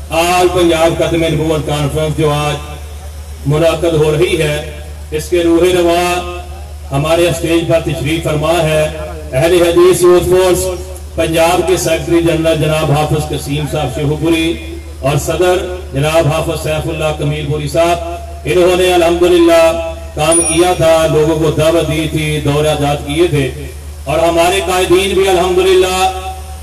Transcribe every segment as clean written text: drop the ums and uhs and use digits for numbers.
آل پنجاب ختم نبوت کانفرنس جو آج منعقد ہو رہی ہے، اس کے روح روا ہمارے اسٹیج پر تشریف فرما ہے اہل حدیث یوتھ فورس پنجاب کے سیکرٹری جنرل جناب حافظ قسیم صاحب شیخوپوری اور صدر جناب حافظ سیف اللہ کمیل پوری صاحب۔ انہوں نے الحمدللہ کام کیا تھا، لوگوں کو دعوت دی تھی، دورہ جات کیے تھے، اور ہمارے قائدین بھی الحمدللہ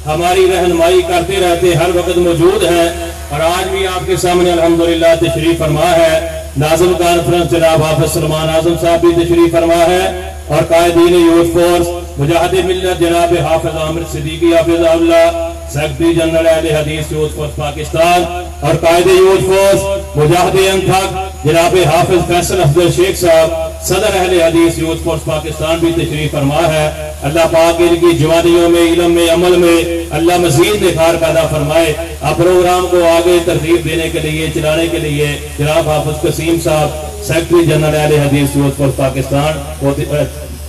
ہماری رہنمائی کرتے رہتے ہر وقت موجود ہیں، اور آج بھی آپ کے سامنے الحمدللہ تشریف فرما ہے ناظم کانفرنس جناب حافظ سلمان اعظم صاحب بھی تشریف فرما ہے، اور قائدین یوتھ فورس مجاہد ملت جناب حافظ عامر صدیقی حافظ اللہ سیکرٹری جنرل اہل حدیث یوتھ فورس پاکستان، اور قائد یوتھ فورس مجاہد انتھک جناب حافظ فیصل افضل شیخ صاحب صدر اہل حدیث یوتھ فورس پاکستان بھی تشریف فرما ہے۔ اللہ پاک ان کی جوانیوں میں، علم میں، عمل میں اللہ مزید نکھار پیدا فرمائے۔ آپ پروگرام کو آگے ترتیب دینے کے لیے، چلانے کے لیے جناب حافظ قسیم صاحب سیکرٹری جنرل اہل حدیث یوتھ فورس پاکستان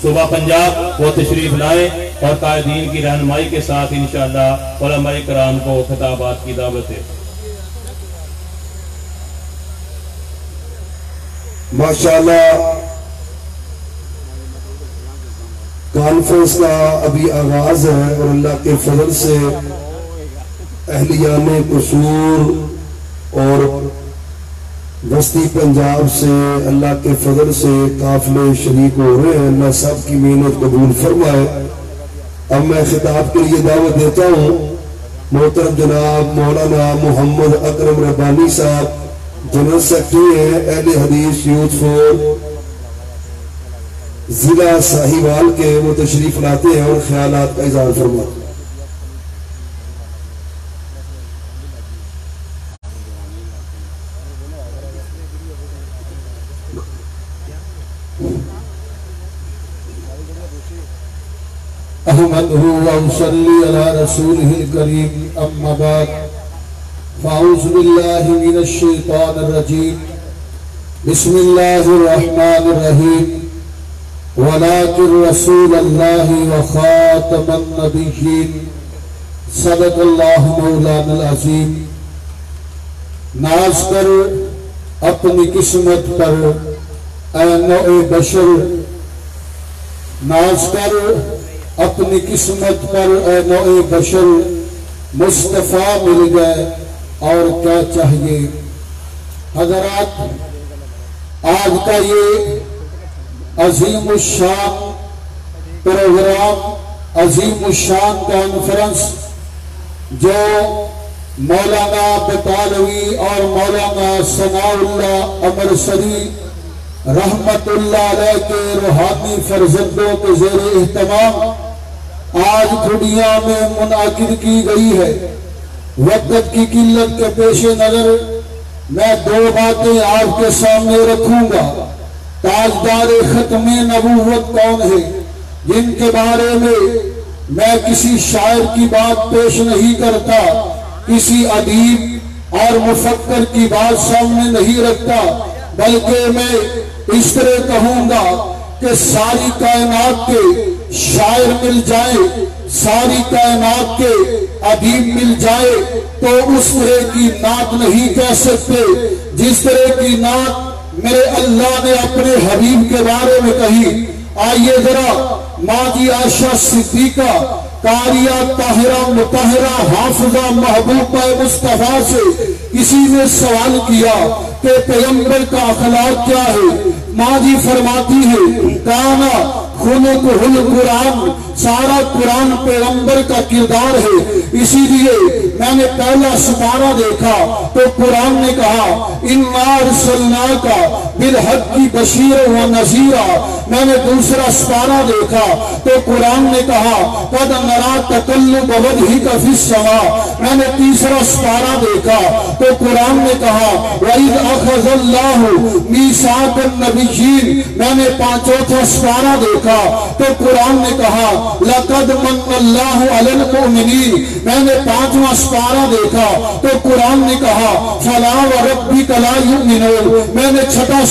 صوبہ پنجاب وہ تشریف لائیں، اور قائدین کی رہنمائی کے ساتھ انشاءاللہ علماء کرام کو خطابات کی دعوت ہے۔ ماشاءاللہ کانفرنس کا ابھی آغاز ہے، اور اللہ کے فضل سے اہلیان قصور اور وسطی پنجاب سے اللہ کے فضل سے قافلے شریک ہو رہے ہیں۔ اللہ سب کی محنت قبول فرمائے۔ اب میں خطاب کے لیے دعوت دیتا ہوں محترم جناب مولانا محمد اکرم ربانی صاحب، جنرل سیکرٹری ہیں اہل حدیث یوتھ فورس ضلع ساہیوال کے، وہ تشریف لاتے ہیں اور خیالات کا اظہار فرماتے ہیں۔ احمدہ وصلی علی رسولہ الکریم، اما بعد فاعوذ باللہ من الشیطان الرجیم، بسم اللہ الرحمن الرحیم، ولیکن رسول اللہ وخاتم النبیین، صدق اللہ مولانا العظیم۔ ناز کر اپنی قسمت پر اے نوع بشر، ناز کر اپنی قسمت پر اے نوع بشر، مصطفیٰ مل گئے اور کیا چاہیے۔ حضرات، آج کا یہ عظیم الشان پروگرام، عظیم الشان کانفرنس جو مولانا بطالوی اور مولانا ثناء اللہ امرسری رحمت اللہ علیہ کے روحانی فرزندوں کے زیر اہتمام آج کھڑیاں میں منعقد کی گئی ہے۔ وقت کی قلت کے پیش نظر میں دو باتیں آپ کے سامنے رکھوں گا۔ تاجدار ختم نبوت کون ہے، جن کے بارے میں کسی شاعر کی بات پیش نہیں کرتا، کسی ادیب اور مفکر کی بات سامنے نہیں رکھتا، بلکہ میں اس طرح کہوں گا کہ ساری کائنات کے شاعر مل جائیں، ساری کائنات کے ادیب مل جائے تو اس طرح کی نعت نہیں کہہ سکتے جس طرح کی نعت میرے اللہ نے اپنے حبیب کے بارے میں کہی۔ آئیے ذرا ماجی عائشہ صدیقہ قاریہ طاہرہ مطہرہ حافظہ محبوبہ مصطفیٰ سے کسی نے سوال کیا کہ پیغمبر کا اخلاق کیا ہے؟ ماں جی فرماتی ہے کانا خلق القرآن، سارا قرآن پیغمبر کا کردار ہے۔ اسی لیے میں نے پہلا سپارہ دیکھا تو قرآن نے کہا اِنَّا أَرْسَلْنَاكَ بِالْحَقِّ بَشِيرًا وَنَذِيرًا۔ میں نے دوسرا سپارہ دیکھا تو قرآن نے کہا قَدْ نَرَىٰ تَقَلُّبَ وَجْهِكَ فِي السَّمَاءِ۔ میں نے تیسرا سپارہ دیکھا تو قرآن نے کہا وَإِذْ أَخَذَ اللَّهُ مِيثَاقَ النَّبِيِّينَ۔ میں نے چوتھا سپارہ دیکھا تو قرآن نے کہا لَقَدْ مَنَّ اللَّهُ عَلَى الْمُؤْمِنِينَ۔ میں نے پانچواں سپارہ دیکھا تو قرآن نے کہا فَلَا وَرَبِّكَ لَا يُؤْمِنُونَ۔ میں نے چھٹا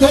2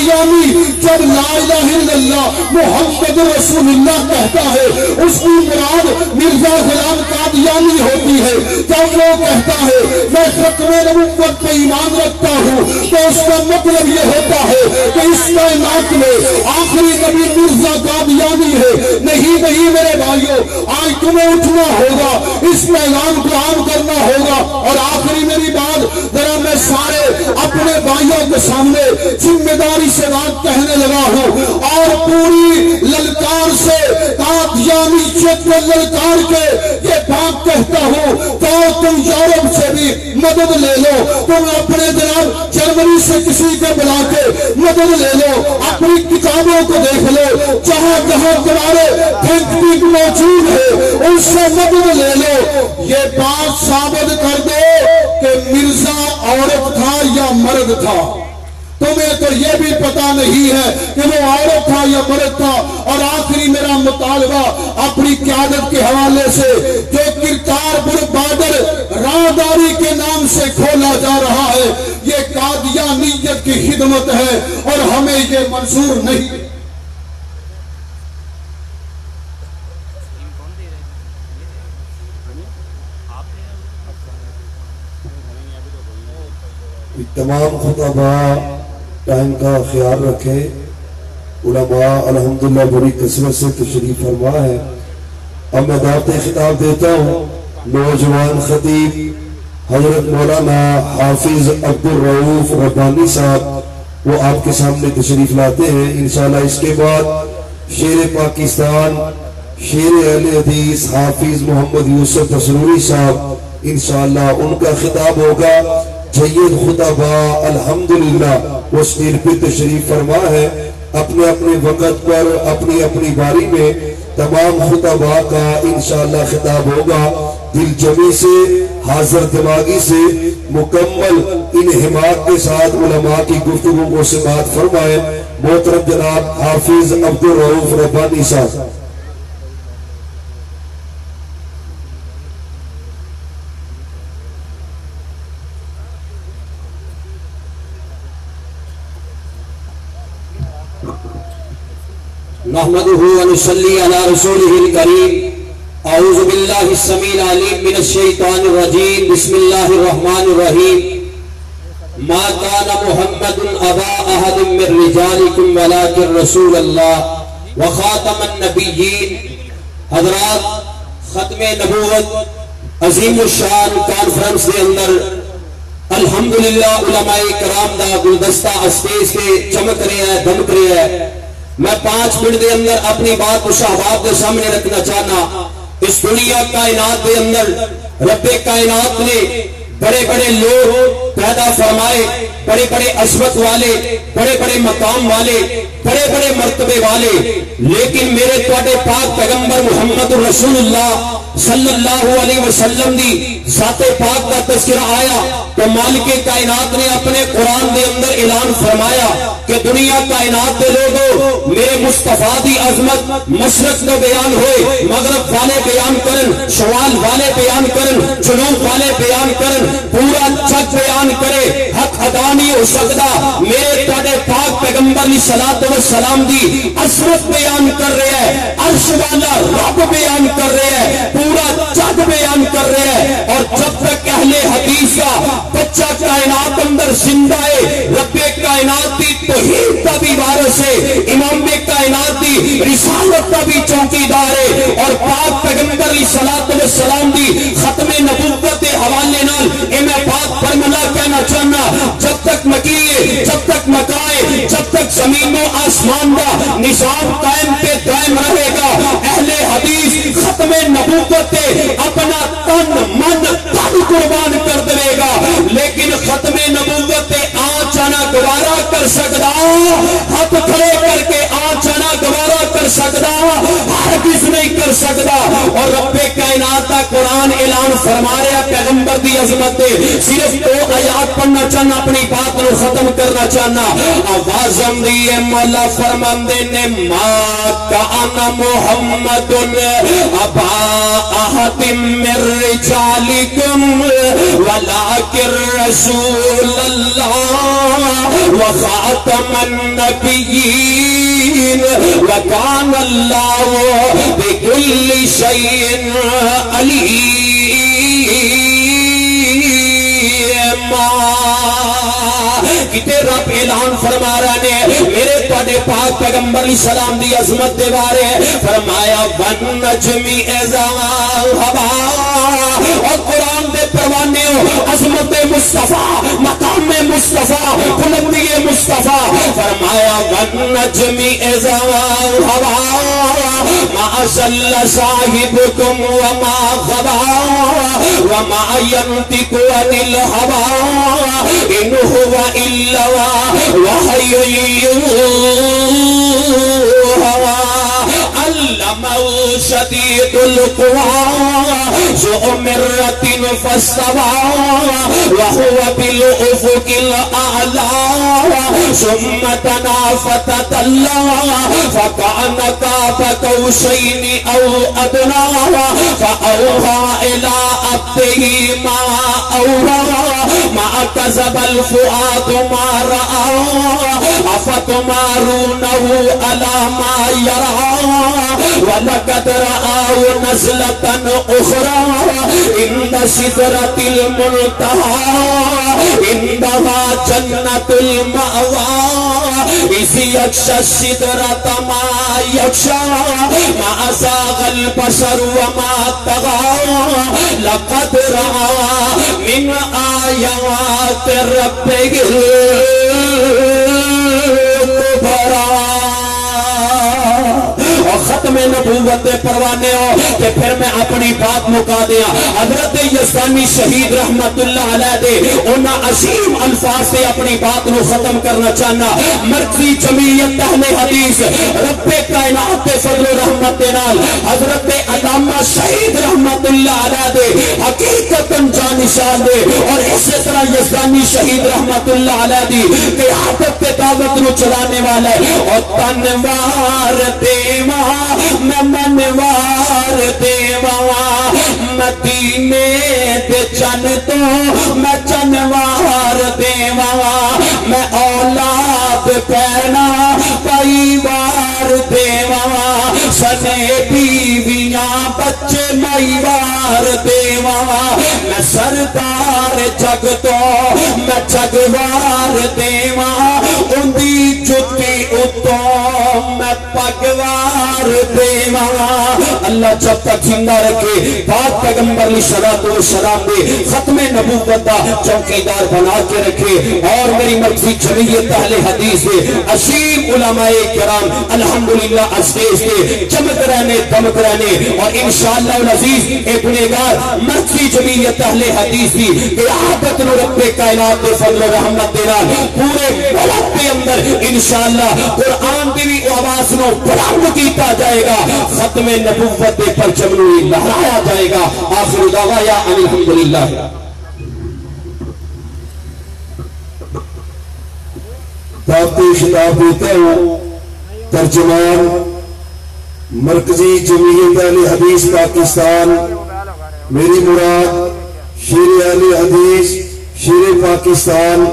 قادیانی جب لا الہ الا اللہ محمد رسول اللہ کہتا ہے اس کی مراد مرزا غلام قادیانی ہوتی ہے. جب وہ کہتا ہے میں ختم نبوت پہ ایمان رکھتا ہوں تو اس کا مطلب یہ ہوتا ہے کہ اس کائنات میں آخری نبی مرزا قادیانی ہے. نہیں میرے بھائیوں، آج تمہیں اٹھنا ہوگا، اس پیغام کو عام کرنا ہوگا. اور آخری میری بات ذرا میں سارے اپنے بھائیوں کے سامنے ذمہ داری سے بات کہنے لگا ہوں اور پوری للکار سے قادیانی چت کو للکار کے یہ بات کہتا ہوں تو تم یورپ سے بھی مدد لے لو، تم اپنے جناب جرمنی سے کسی کو بلا کے مدد لے لو، اپنی کتابوں کو دیکھ لو، جہاں جہاں تمہارے تھنک ٹینک موجود ہے ان سے مدد لے لو. یہ بات ثابت کر دو کہ مرزا عورت تھا یا مرد تھا. تمہیں تو یہ بھی پتا نہیں ہے کہ وہ عورت تھا یا مرد تھا. اور آخری میرا مطالبہ اپنی قیادت کے حوالے سے جو کرتارپور بارڈر راہداری کے نام سے کھولا جا رہا ہے یہ قادیانیت کی خدمت ہے اور ہمیں یہ منظور نہیں. تمام خطبہ ٹائم کا خیال رکھیں. علماء الحمدللہ بڑی کثرت سے تشریف فرما ہے. اب میں دعوت خطاب دیتا ہوں نوجوان خطیب حضرت مولانا حافظ عبدالرؤوف ربانی صاحب، وہ آپ کے سامنے تشریف لاتے ہیں. انشاءاللہ اس کے بعد شیر پاکستان شیر اہل حدیث حافظ محمد یوسف تسروری صاحب انشاءاللہ ان کا خطاب ہوگا. جید خطبہ الحمدللہ وہ اسٹیج پہ تشریف فرما ہے. اپنے اپنے وقت پر اپنی اپنی باری میں تمام خطبہ کا انشاءاللہ خطاب ہوگا. دل جمی سے حاضر دماغی سے مکمل انہماک کے ساتھ علماء کی گفتگو کو سماعت فرمائے. محترم جناب حافظ عبدالرؤوف ربانی صاحب. نحمده ونصلي على رسوله الكريم. اعوذ بالله السميع العليم من الشيطان الرجيم. بسم الله الرحمن الرحيم. ما كان محمد ابا احد من رجالكم ولكن رسول الله وخاتم النبيين. حضرات، ختم نبوت عظیم الشان کانفرنس کے اندر الحمدللہ علماء کرام دا گلدستہ اسٹیج کے چمک رہے ہیں، دمک رہے ہیں. میں 5 منٹ دے اندر اپنی بات کو شہباب کے سامنے رکھنا چاہنا. اس دنیا کائنات دے اندر رب کائنات نے بڑے بڑے لوگ پیدا فرمائے، بڑے بڑے عظمت والے، بڑے بڑے مقام والے، بڑے بڑے مرتبے والے. لیکن میرے تواڈے پاک پیغمبر محمد رسول اللہ صلی اللہ علیہ وسلم دی ذات پاک کا تذکرہ آیا تو مالک کائنات نے اپنے قرآن دے اندر اعلان فرمایا کہ دنیا کائنات دے لوگوں میرے مصطفیٰ دی عظمت مشرق میں بیان ہوئے، مغرب والے بیان کرن، شمال والے بیان کرن، جنوب والے بیان کرن، پورا جگ بیان کرے. حق ادا نہیں ہو سکتا. میرے تواڈے پاک پیغمبر علیہ الصلوۃ والسلام دی عظمت بیان کر رہے ہیں، عرش والا رب بیان کر رہے ہیں، پورا جگ بیان کر رہے ہیں. اور جب تک اہل حدیث کا بچہ کائنات اندر زندہ ہے، رب کائنات دی توحید کا بھی وارث ہے، امام کائنات دی رسالت کا بھی چوکیدار ہے. اور پاک پیغمبر علیہ الصلوۃ والسلام دی ختم نبوت کے حوالے نال میں پاک فرمانا کہنا چاہنا، جب تک مکیے، جب تک مکائے، جب تک زمین و آسمان کا نظام قائم پہ دائم رہے گا، اہل حدیث ختم نبوت تے اپنا تن من تن قربان کر دے گا. لیکن ختم نبوت تے آنچ آنا گوارا کر سکتا، ہاتھ کھڑے کر کے آنچ آنا گوارا کر سکتا ہرگز نہیں کر سکتا اور رب کائنات کا قرآن اعلان فرما رہا پیغمبر دی عظمت دے صرف 2 آیات پڑھنا چاہنا اپنی بات کو ختم کرنا چاہنا آواز دیئے مولا فرماندے نے ما کان محمد ابا احد من رجالکم ولکن رسول اللہ وخاتم النبیین وکان اللہ بكل شيء عليم کتے رب اعلان فرما رہے ہیں میرے تواڈے پاک پیغمبر علیہ السلام دی عظمت دے بارے فرمایا والنجم اذا ہوا اور قرآن دے پروانے عظمت مصطفیٰ مقام مصطفیٰ بلندی مصطفیٰ فرمایا والنجم اذا ہوا ما ضل صاحبكم وما غوى وما ينطق عن الهوى إن هو إلا وحي يوحى علمه شديد القوى ذو مرة فاستوى وهو بالأفق الأعلى ثم دنا فتدلى فكان قاب قوسين أو أدنى فأوحى إلى عبده ما أوحى ما كذب الفؤاد ما رأى أفتمارونه على ما يرى ولقد رآه نزلة أخرى عند سدرة المنتهى عندها جنة المأوى إذ يغشى السدرة ما يغشى ما زاغ البصر وما طغى لقد رأى من آيات ربه الكبرى ختم نبوت پروانے ہو کہ پھر میں اپنی بات مکا دیا حضرت یزدانی شہید رحمت اللہ علیہ دے انہا عظیم الفاظ سے اپنی بات کو ختم کرنا چاہنا مرکزی جمعیت اہل حدیث رب کائنات فضل و رحمت نال حضرت علامہ شہید رحمت اللہ علیہ دے حقیقتاً جانشان دے اور اسی طرح یزدانی شہید رحمت اللہ علیہ دی قیادت پہ دعوت نو چلانے والا ہے اور تنوار دیوہ میں منوار دیوا مدینے دے چن تو میں چنوار دیوا میں اولاد پینا کئی بار دیوا سنے بیویاں بچے مائیوار دیوا میں سردار جگ تو میں جگوار دیوا اندی جتی اتو میں پگوار دیوا اللہ جب تک زندہ رکھے پاک پیغمبر علیہ السلام دے ختم نبوت دا چوکیدار بنا کے رکھے اور میری مرکزی جمعیت اہل حدیث دے عظیم علماء کرام الحمدللہ اسٹیج دے چمک رہنے دمک رہنے اور انشاءاللہ العزیز ایک گنہگار مرکزی جمعیت اہل حدیث دی قیادت نو رب کائنات دے فضل و رحمت دینا پورے ملک کے اندر انشاءاللہ قرآن دی بھی آواز نو بلند کیتا جائے گا ختم نبوت دے پرچم نو لہرایا جائے گا آخر دعوایا ان الحمدللہ دعوت خطاب دیتے ہوں ترجمان مرکزی جمعیت اہل حدیث پاکستان میری مراد شیر اہل حدیث شیر پاکستان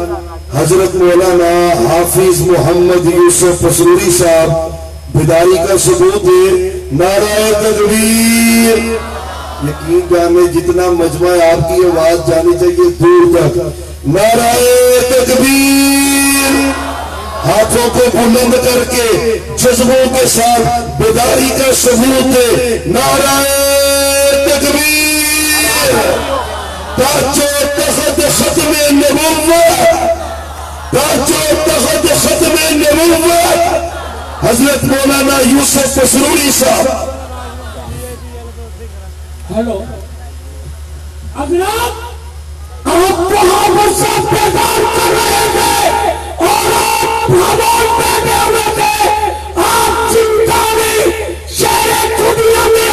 حضرت مولانا حافظ محمد یوسف پسروری صاحب بیداری کا ثبوت ہے نعرہ تکبیر یقین جانے جتنا مجمع آپ کی آواز جانی چاہیے دور تک نعرہ تکبیر ہاتھوں کو بلند کر کے جذبوں کے ساتھ بیداری کا ثبوت ہے نعرہ تکبیر تاجو تخت ختم نبوت تاجو تخت ختم نبوت حضرت مولانا یوسف پسروری صاحب ہیلو حضرت آپ کہاں پر سب پیغام کر رہے تھے اور آپ بھگوان بیٹھے ہوئے تھے آپ چنتانی شہر خودیہ میں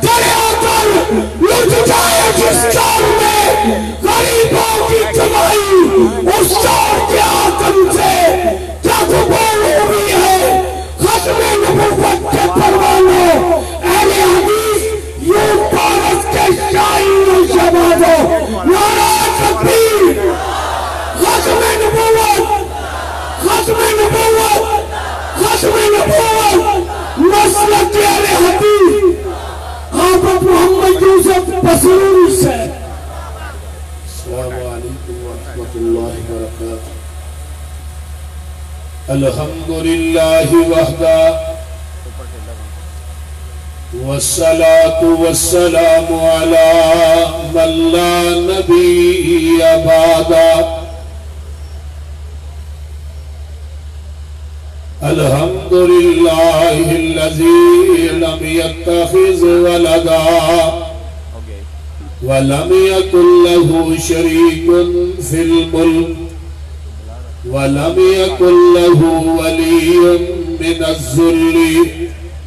دریا پر لٹ جائے جس چور میں غریبوں کی کمائی، اس چور کے آتم سے کیا قبول ہوئی ہے؟ ختم نبوت کے پروانوں، اہل حدیث یوں بھارت کے شاہین و شہبازوں، نعرہ تکبیر! ختم نبوت، ختم نبوت، ختم نبوت، مسلک اہل حدیث حافظ محمد یوسف بصری سے۔ السلام علیکم ورحمۃ اللہ وبرکاتہ۔ الحمدللہ وحدہ والصلاة والسلام علی من لا نبی بعدہ۔ الحمدللہ الذی لم يتخذ ولدا ولم يكن له شريك في الملك ولم يكن له ولي من الذل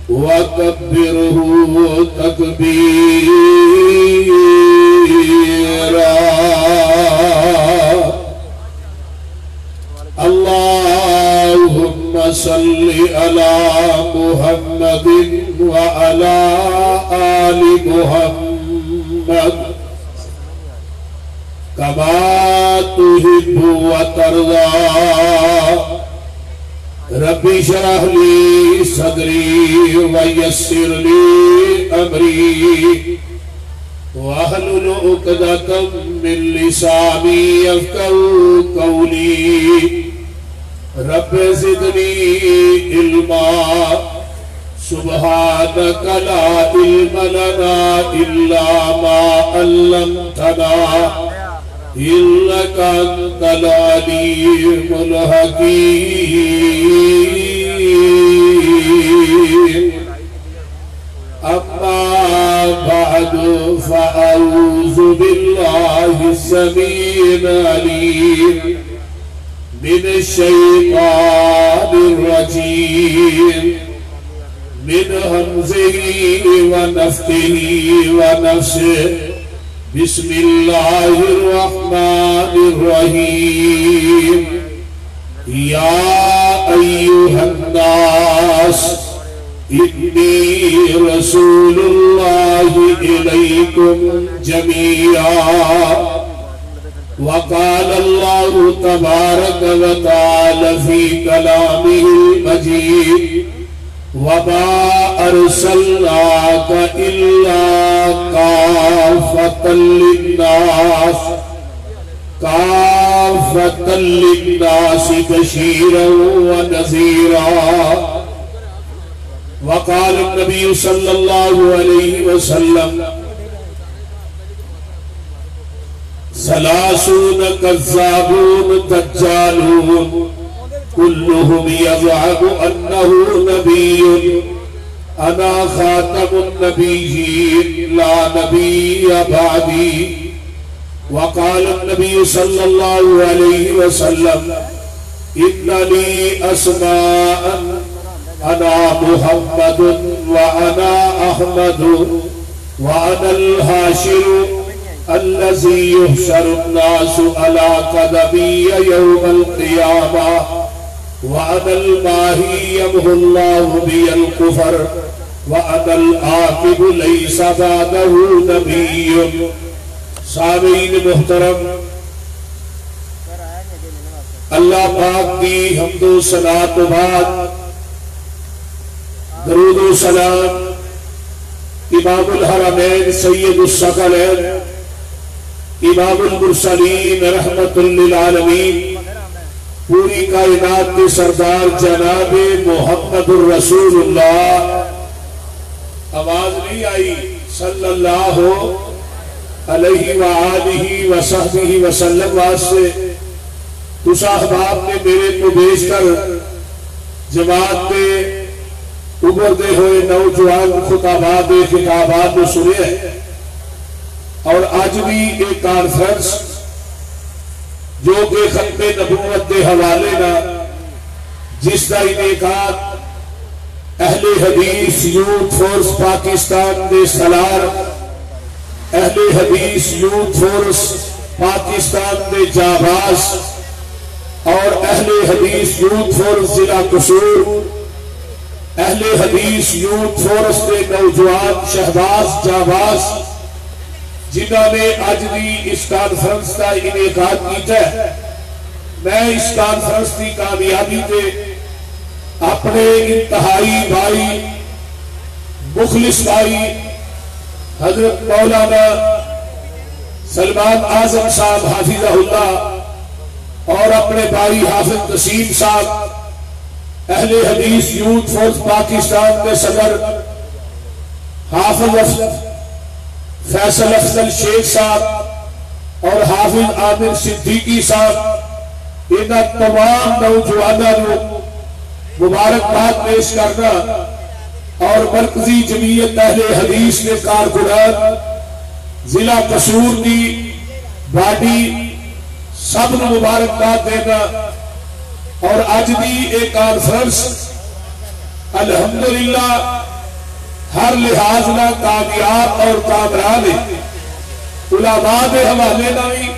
وكبره تكبيرا۔ اللهم صل على محمد وعلى آل محمد كما تحب وترضى۔ رب اشرح لي صدري ويسر لي أمري واحلل عقدة من لساني يفقهوا قولي۔ رب زدني علما سبحانك لا علم لنا إلا ما علمتنا إنك أنت العليم الحكيم۔ أما بعد فأعوذ بالله السميع العليم من الشيطان الرجيم من همزه ونفخه ونفسه۔ بسم الله الرحمن الرحيم۔ يا أيها الناس إني رسول الله إليكم جميعا۔ وقال الله تبارك وتعالى في كلامه المجيد وما أرسلناك إلا كافة للناس كافة للناس بشيرا ونذيرا۔ وقال النبي صلى الله عليه وسلم ثلاثون كذابون دجالون كلهم يزعم أنه نبي أنا خاتم النبيين لا نبي بعدي۔ وقال النبي صلى الله عليه وسلم إن لي أسماء أنا محمد وأنا أحمد وأنا الحاشر الذي يحشر الناس على قدمي يوم القيامة وأنا الماهي يمحو الله بي الكفر وأنا العاقب ليس بعده نبي۔ سامعین محترم، اللہ پاک کی حمد و صلاۃ و بعد درود و سلام امام الحرمین سید الثقلین امام المرسلین رحمت للعالمین پوری کائنات کے سردار جناب محمد الرسول اللہ، آواز نہیں آئی، صلی اللہ علیہ وآلہ وصحبہ وسلم واسطے تو صاحباب نے میرے کو بیچ کر جماعت میں ابھرتے ہوئے نوجوان خطابات خطابات کو سنے ہیں، اور آج بھی ایک کانفرنس جو کہ ختم نبوت کے حوالے نہ جس کا انعقاد اہل حدیث یوتھ فورس پاکستان دے سالار، اہل حدیث یوتھ فورس پاکستان دے جاباز اور اہل حدیث یوتھ فورس ضلع قصور، اہل حدیث یوتھ فورس دے نوجوان شہباز جاباز جنہوں نے اج دی اس کانفرنس کا انعقاد کیتا ہے، میں اس کانفرنس کی کامیابی تے اپنے انتہائی بھائی مخلص بھائی حضرت مولانا سلمان اعظم صاحب حافظہ اللہ اور اپنے بھائی حافظ نسیم صاحب اہل حدیث یوتھ فورس پاکستان کے صدر حافظ فیصل افضل شیخ صاحب اور حافظ عامر صدیقی صاحب، ان تمام نوجوانوں مبارکباد پیش کرنا اور مرکزی جمعیت اہل حدیث کے کارکنان ضلع قصور کی باڈی سب کو مبارکباد دینا اور اج دی ایک کانفرنس الحمدللہ ہر لحاظ نہ کامیاب اور کامران ہے، علماء دے حوالے نہ بھی،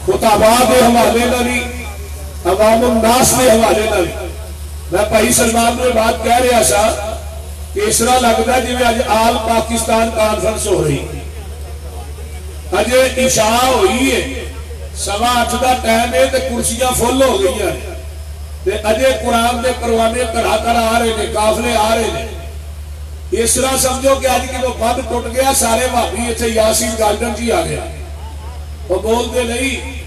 خطباء دے حوالے نہ بھی، عوام الناس دے حوالے نہ بھی۔ میں بھائی سلمان نے بات کہہ رہا سا کہ اس طرح لگتا ہے جی آج آل پاکستان کانفرنس ہو رہی، اج عشاء ہوئی ہے، 8:15 کا ٹائم ہے تے کرسیاں فل ہو گئی ہیں تے اجے قرآن دے پروانے کرا کر آ رہے ہیں، قافلے آ رہے ہیں۔ اس طرح سمجھو کہ آج کی وہ بند ٹوٹ گیا، سارے بھابی اتنے یاسین گارڈن جی آ گیا، وہ بولتے نہیں۔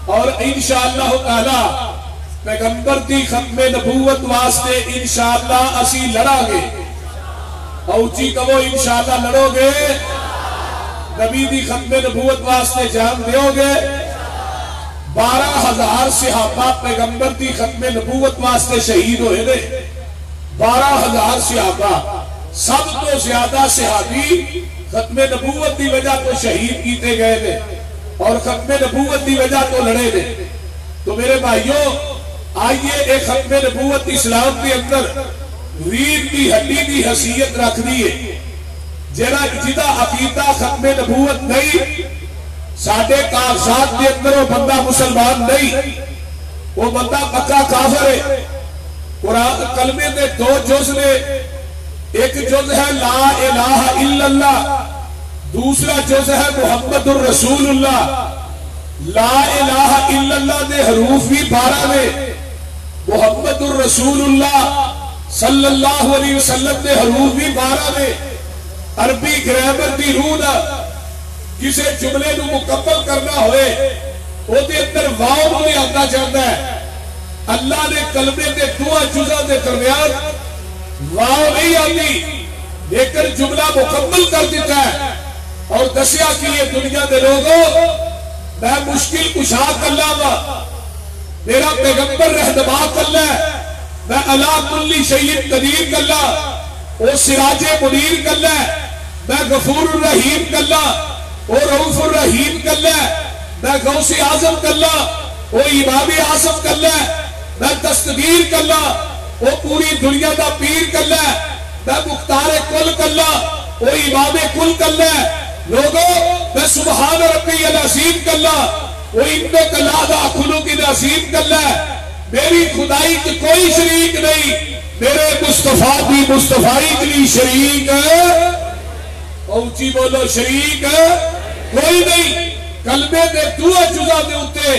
اور انشاءاللہ تعالی پیغمبر دی ختم نبوت واسطے انشاءاللہ اسی لڑا گے، اوچی کہو انشاءاللہ لڑو گے، نبی دی ختم نبوت واسطے جان دیو گے۔ 12,000 صحابہ پیغمبر دی ختم نبوت واسطے شہید ہوئے دے، 12,000 صحابہ، سب تو زیادہ صحابی ختم نبوت دی وجہ تو شہید کیتے گئے دے اور ختم نبوت دی وجہ تو لڑے دے۔ تو میرے بھائیوں آئیے ایک ختم نبوت اسلام کے اندر ریڑھ کی ہڈی کی حیثیت رکھ دیئے، جدا عقیدہ ختم نبوت نہیں، ساڑھے کاغذات کے اندر وہ بندہ مسلمان نہیں، وہ بندہ پکا کافر ہے۔ قرآن کلمے دے 2 جز نے، ایک جز ہے لا الہ الا اللہ، دوسرا جز ہے محمد الرسول اللہ۔ لا الہ الا اللہ دے حروف بھی 12 نے، محمد الرسول اللہ صلی اللہ علیہ وسلم دے حروف بھی 12 نے۔ عربی گرامر دی روح دا کسے جملے نو مکمل کرنا ہوئے وہ دے اندر واو نہیں آتا جاتا ہے۔ اللہ نے کلمے دے 2 جزاں دے درمیان واو نہیں آتی، لیکن جملہ مکمل کر دیتا ہے اور دسیا کہ یہ دنیا دے لوگوں میں مشکل کشا کلا وا، میرا پیغمبر رہنما کلا ہے، میں علا کلی شیء قدیر کلا، وہ سراج منیر کلا ہے، میں غفور الرحیم کلا، وہ رؤوف الرحیم کلا ہے، میں غوث اعظم کلا، وہ امام اعظم کلا ہے، میں دستگیر کلا، وہ پوری دنیا دا پیر کلا ہے، میں مختار کل کلا، وہ امام کل کلا ہے۔ لوگوں میں سبحان ربی العظیم کلا، وہ ابن کلا دا کھلو کی نظیم کلا ہے۔ میری خدائی کی کوئی شریک نہیں، میرے مصطفیٰ بھی مصطفیٰ کی شریک ہے، اونچی بولو شریک ہے کوئی نہیں۔ کلمے دے 2 جزاں دے ہوتے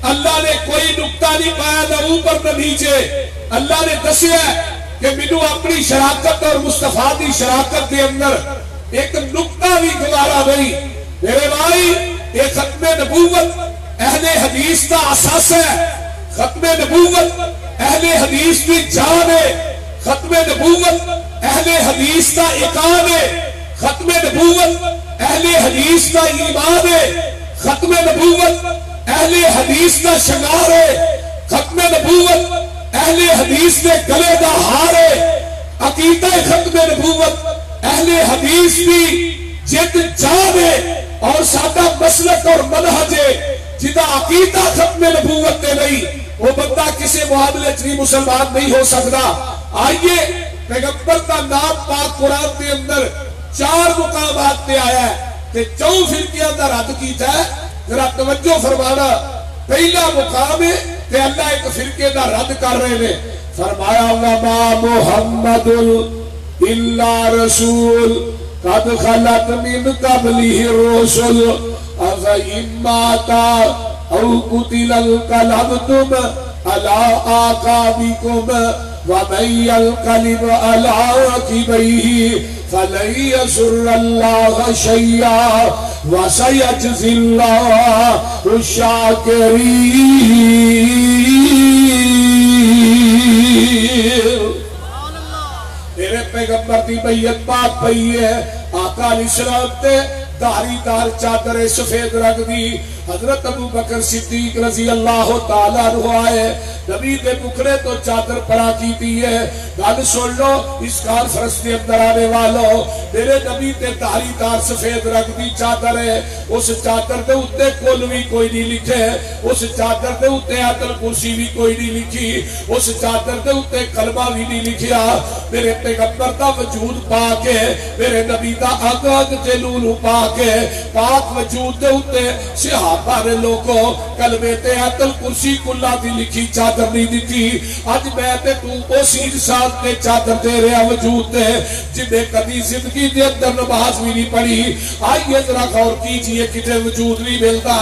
اللہ نے کوئی نقطہ نہیں پایا نہ اوپر نہ نیچے۔ اللہ نے دسیا کہ مینوں اپنی شراکت اور مصطفیٰ دی شراکت کے اندر ایک نقطہ بھی گوارا نہیں۔ میرے بھائی یہ ختم نبوت اہل حدیث کا اساس ہے، ختم نبوت اہل حدیث کی جان ہے، ختم نبوت اہل حدیث کا ایقان ہے، ختم نبوت اہل حدیث کا ایمان ہے، ختم نبوت اہل حدیث کا شنگار ہے، ختم نبوت اہل حدیث کے گلے کا ہار ہے۔ عقیدہ ختم نبوت اہل حدیث کی جد جان ہے اور سادہ مسلک اور منہج ہے۔ جدا عقیدہ ختم نبوت کے نہیں وہ بندہ کسی معاملے چنی مسلمان نہیں ہو سکتا۔ آئیے پیغمبر دا نام پاک قرآن دے اندر 4 مقامات تے آیا ہے تے 4 فرقیاں دا رد کیتا ہے. ذرا توجہ فرمانا, پہلا مقام ہے تے اللہ ایک فرقے دا رد کر رہے نے. فرمایا وما محمد الا رسول قد خلت من قبله الرسل افإن مات او قتل انقلبتم على اعقابكم ومن ينقلب على عقبيه فلن يضر الله شيئا وسيجزي الله الشاكرين. میرے پیغمبر دی بیعت پاک پئی ہے. آقا علیہ السلام تے داری دار چادر سفید رنگ دی حضرت ابو بکر صدیق رضی اللہ تعالیٰ عنہ آئے. نبی دے بکرے تو چادر پڑا کی دی ہے. گل سن لو اس کانفرنس دے اندر آنے والوں, میرے نبی تے داری دار سفید رنگ دی چادر ہے. اس چادر دے اتے کل بھی کوئی نہیں لکھے, اس چادر دے اتے آیت الکرسی بھی کوئی نہیں لکھی, اس چادر دے اتے کلمہ بھی نہیں لکھیا. میرے پیغمبر دا وجود پاک ہے, میرے نبی دا آگ آگ تے لولو پاک ہے. پاک وجود دے اتے صحابہ نے لوگوں کلمے تے آیت الکرسی کلا دی لکھی چادر نہیں دیتی. آج میں تے تو اسی انسان تے چادر دے رہا وجود دے جنہیں کبھی زندگی دے اندر نماز بھی نہیں پڑھی. آئیے ذرا غور کیجئے کتے وجود نہیں ملتا.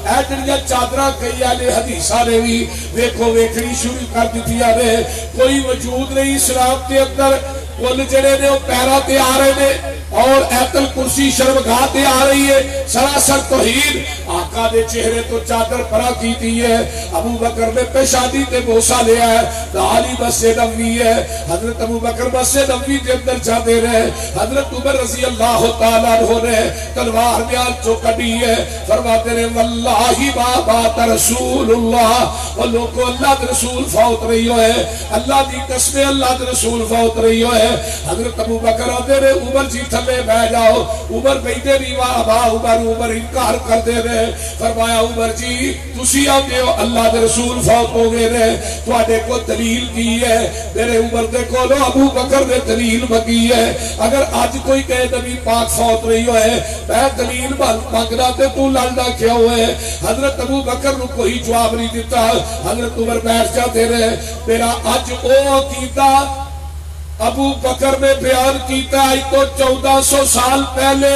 اے جنیا چادرہ کئی آنے حدیثہ نے بھی دیکھو ویکھنی شروع کر دیتی آنے, کوئی وجود نہیں اسلام کے اندر. کل جڑے نے وہ پیرا تے آ رہے نے اور ایت الکرسی شرمگاہ تے آ رہی ہے. سراسر توحید. آقا نے چہرے تو چادر پرا کی دی ہے. ابو بکر نے پیشانی تے بوسا لیا ہے. دہالی مسجد نبوی ہے. حضرت ابو بکر مسجد نبوی کے اندر جاتے رہے. حضرت عمر رضی اللہ تعالیٰ عنہ نے تلوار بیان چو کڑی ہے. فرماتے رہے واللہ ما بات رسول اللہ, اور لوگوں اللہ دے رسول فوت رہی ہوئے, اللہ دی قسمیں اللہ دے رسول فوت رہی ہوئے. حضرت ابو بکر آتے رہے عمر جی تھلے بہ جاؤ. عمر بیٹھے نہیں واہ واہ عمر انکار کر دے رہے. فرمایا عمر جی تسی آتے ہو اللہ دے رسول فوت ہو گئے رہے, تواڈے کو دلیل کی ہے؟ میرے عمر دے کولو ابو بکر نے دلیل منگی ہے. اگر آج کوئی کہے نبی پاک فوت رہی ہوئے میں دلیل مانگنا تے تو لڑنا کیا ہوئے؟ حضرت ابو بکر نو کوئی جواب نہیں دیتا. حضرت عمر بیٹھ جاتے رہے. میرا آج او عقیدہ ابو بکر نے بیان کیتا ہے تو 1400 سال پہلے,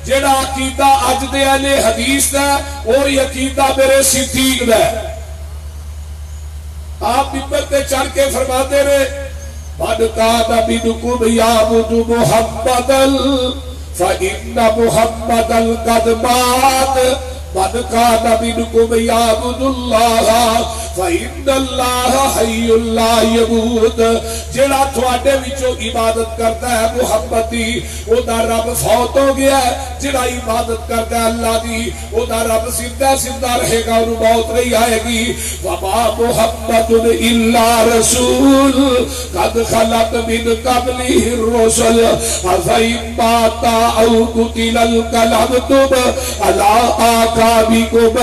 جیڑا عقیدہ اج دے اہل حدیث دا وہی عقیدہ میرے صدیق دا. آپ ممبر تے چڑھ کے فرماتے رہے من کان منکم یعبد محمدا فإن محمدا قد مات من کان منکم یعبد اللہ فإن اللہ حی لا یموت. جڑا تواڈے وچوں عبادت کرتا ہے محمد دی او دا رب فوت ہو گیا ہے. جڑا عبادت کرتا ہے اللہ دی او دا رب زندہ زندہ رہے گا, اور موت نہیں آئے گی. وما محمد الا رسول قد خلت من قبله الرسل افإن مات او قتل انقلبتم على اعقابكم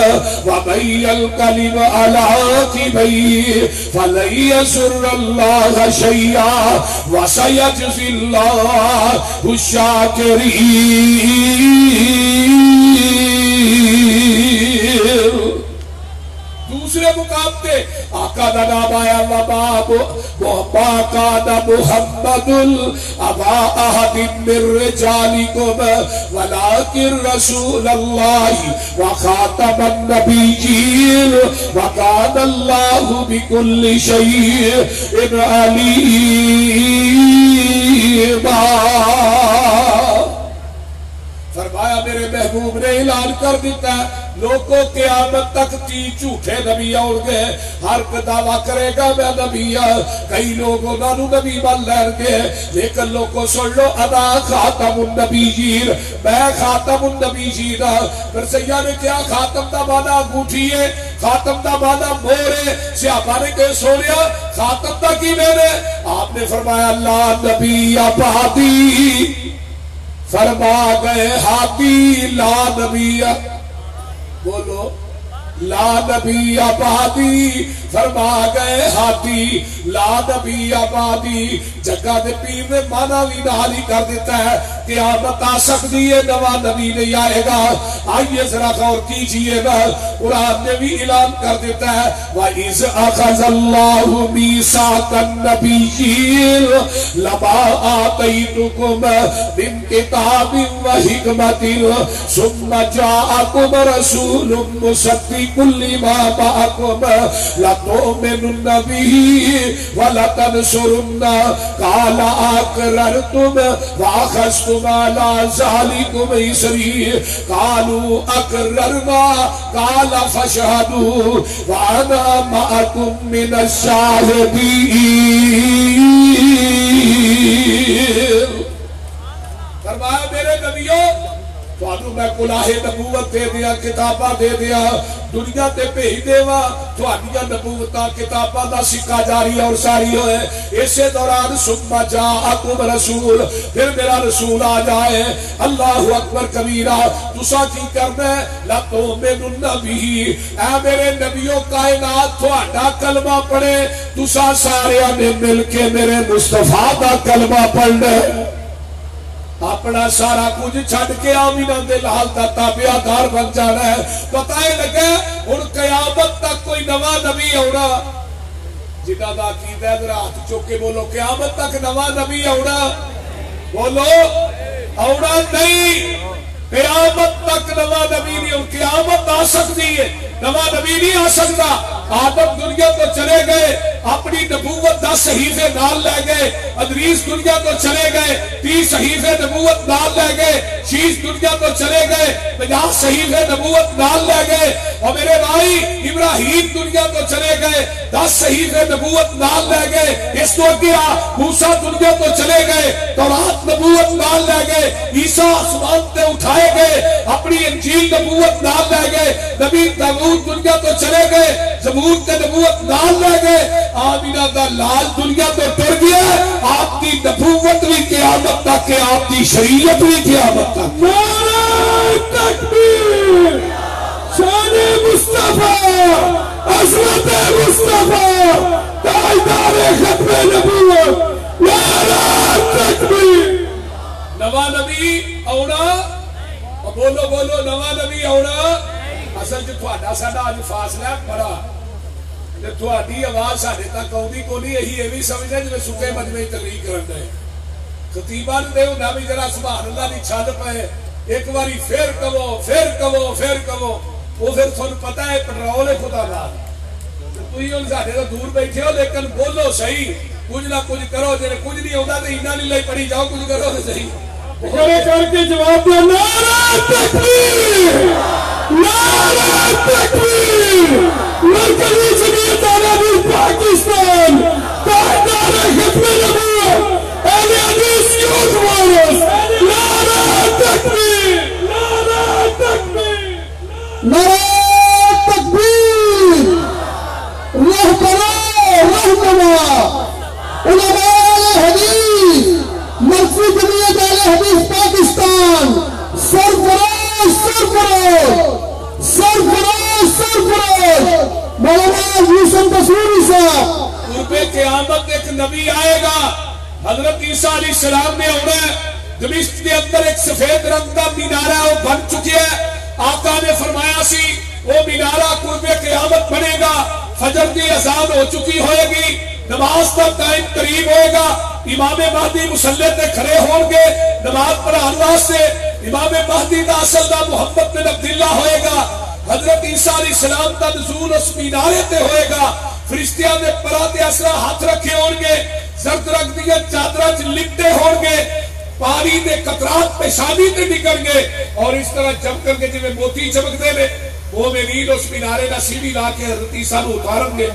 ومن ينقلب على فلن يضر الله شيئا وسيجزي الله الشاكرين. دوسرے مقام پہ آقا دا نام آیا وما کان محمد ابا احد من رجالکم ولکن رسول اللہ وخاتم النبیین وکان اللہ بکل شیء علیما. فرمایا میرے محبوب نے اعلان کر دیتا ہے لوگوں قیامت تک 30 جھوٹے نبی آؤ گے. ہر دعویٰ کرے گا میں نبی ہوں. کئی لوگ انہوں نبی بن لین گے, لیکن لوگوں سن لو انا خاتم النبیین, میں خاتم النبیین ہوں. پھر سیاح نے کیا خاتم دا مانا انگوٹھی ہے, خاتم دا مانا مور ہے. صحابہ نے کہ سونیا خاتم دا کی میرے؟ آپ نے فرمایا لا نبی بعدی. فرما گئے ہاتھی لا نبی, بولو لا نبی بعدی. فرما گئے ہاتھی لا نبی آبادی جگہ دے پیر نے مانا بھی نالی کر دیتا ہے قیامت آ سکتی ہے نواں نبی نہیں آئے گا آئیے ذرا غور کیجئے گا قرآن نے بھی اعلان کر دیتا ہے وَإِذْ أَخَذَ اللَّهُ مِيثَاقَ النَّبِيِّينَ لَمَا آتَيْتُكُم مِّن كِتَابٍ وَحِكْمَةٍ ثُمَّ جَاءَكُمْ رَسُولٌ مُصَدِّقٌ لِّمَا مَعَكُمْ لَتُؤْمِنُنَّ بِهِ وَلَتَنصُرُنَّهُ قَالَ أَقْرَرْتُمْ وَأَخَذْتُمْ عَلَىٰ ذَلِكُمْ إِصْرِي قَالُوا أَقْرَرْنَا قَالَ فَاشْهَدُوا وَأَنَا مَعَكُمْ مِنَ الشَّاهِدِينَ فرمایا میرے نبیوں تو میں کلاہ نبوت دے دیا کتابہ دے دیا دنیا تے بھیج دیوا تھوڑیاں نبوتاں کتاباں دا سکہ جاری اور ساری ہوئے اسے دوران ثم جاءکم رسول پھر میرا رسول آ جائے اللہ اکبر کبیرہ تسا کی کرنا ہے لَتُؤْمِنُنَّ بِهِ اے میرے نبیوں کائنات تھوڑا کلمہ پڑھے تسا سارے نے مل کے میرے مصطفیٰ دا کلمہ پڑھنے اپنا سارا کچھ چھڑ کے آمینہ دے لال دا تابعہ دار بن جانا ہے پتہ ہے لگا ان قیامت تک کوئی نواں نبی ہونا جنہ دا عقیدہ ہے ذرا ہاتھ چوکے بولو قیامت تک نواں نبی ہونا بولو ہونا نہیں قیامت تک نواں نبی نہیں اور قیامت آ سکتی ہے نواں نبی نہیں آ سکتا آدم دنیا تو چلے گئے اپنی نبوت 10 صحیفے نال لے گئے ادریس دنیا تو چلے گئے 30 صحیفے نبوت نال لے گئے شیش دنیا تو چلے گئے 50 صحیفے نبوت نال لے گئے اور میرے بھائی ابراہیم دنیا تو چلے گئے 10 صحیفے نبوت نال لے گئے اس تو کیا موسیٰ دنیا تو چلے گئے تورات نبوت نال لے گئے عیسیٰ آسمان تے اٹھائے گئے اپنی انجیل نبوت نال لے گئے نبی داؤد دنیا تو چلے گئے زبور تے نبوت نال لے گئے آمینہ دا لال دنیا تو ٹر گیا آپ کی نبوت بھی قیامت تک ہے آپ کی شریعت بھی قیامت تک نعرہ تکبیر شان مصطفیٰ عظمت مصطفیٰ تاجدار ختم نبوت نعرہ تکبیر نواں نبی اونا بولو بولو نواں نبی اونا اصل جو تھوڑا ساڑھا آج فاصلہ ہے بڑا تھوڑی آواز ساڑھے تک آؤں کو نہیں یہی یہ بھی سمجھے جو سکے مجمعی تقریر کرنا ہے خطیبہ نے دے انہا بھی جرا سبحان اللہ نہیں چھاڑ پائے ایک باری پھر کہو پھر کہو پھر کہو وہ پھر تھوڑا پتا ہے پٹرول خدا بات تو ہی ان ساڑھے تو دور بیٹھے ہو لیکن بولو صحیح کچھ نہ کچھ کرو جنہیں کچھ نہیں ہوتا تو ہینا نہیں لئی پڑی جاؤ کچھ کرو تو صحیح کھڑے کر کے جواب دیا نعرہ تکبیر نعرہ تکبیر مرکزی جمعیت عربی پاکستان تاجدار ختم نبوت اہل حدیث یوتھ وائرس نعرہ تکبیر نعرہ تکبیر نعرہ تکبیر رہبرا رہنما علماء حدیث مرکزی جمعیت اہل حدیث پاکستان سرفراز سرفراز سرفراز سرفراز مولانا یوسف تصوری صاحب قرب قیامت ایک نبی آئے گا حضرت عیسیٰ علیہ السلام نے ہونا دمشق کے اندر ایک سفید رنگ کا مینارہ وہ بن چکی ہے آقا نے فرمایا سی وہ مینارہ قرب قیامت بنے گا فجر کی اذان ہو چکی ہوئے گی نماز کا ٹائم قریب ہوئے گا امام مہدی مسلح تے کھڑے ہوں گے نماز پڑھان واسطے امام مہدی دا اصل نام محمد بن عبداللہ ہوئے گا حضرت عیسیٰ علیہ السلام کا نزول اس مینارے تے ہوئے گا فرشتیاں نے پراتے اسرا ہاتھ رکھے ہوں گے زرد رنگ دیا چادرہ لپٹے ہوں گے پانی دے قطرات پیشانی تے نکل گے اور اس طرح چمکن کے جنہیں موتی چمک دے لے وہ میرین اس مینارے نہ سیڑھی لا کے حضرت عیسیٰ نو اتارن گے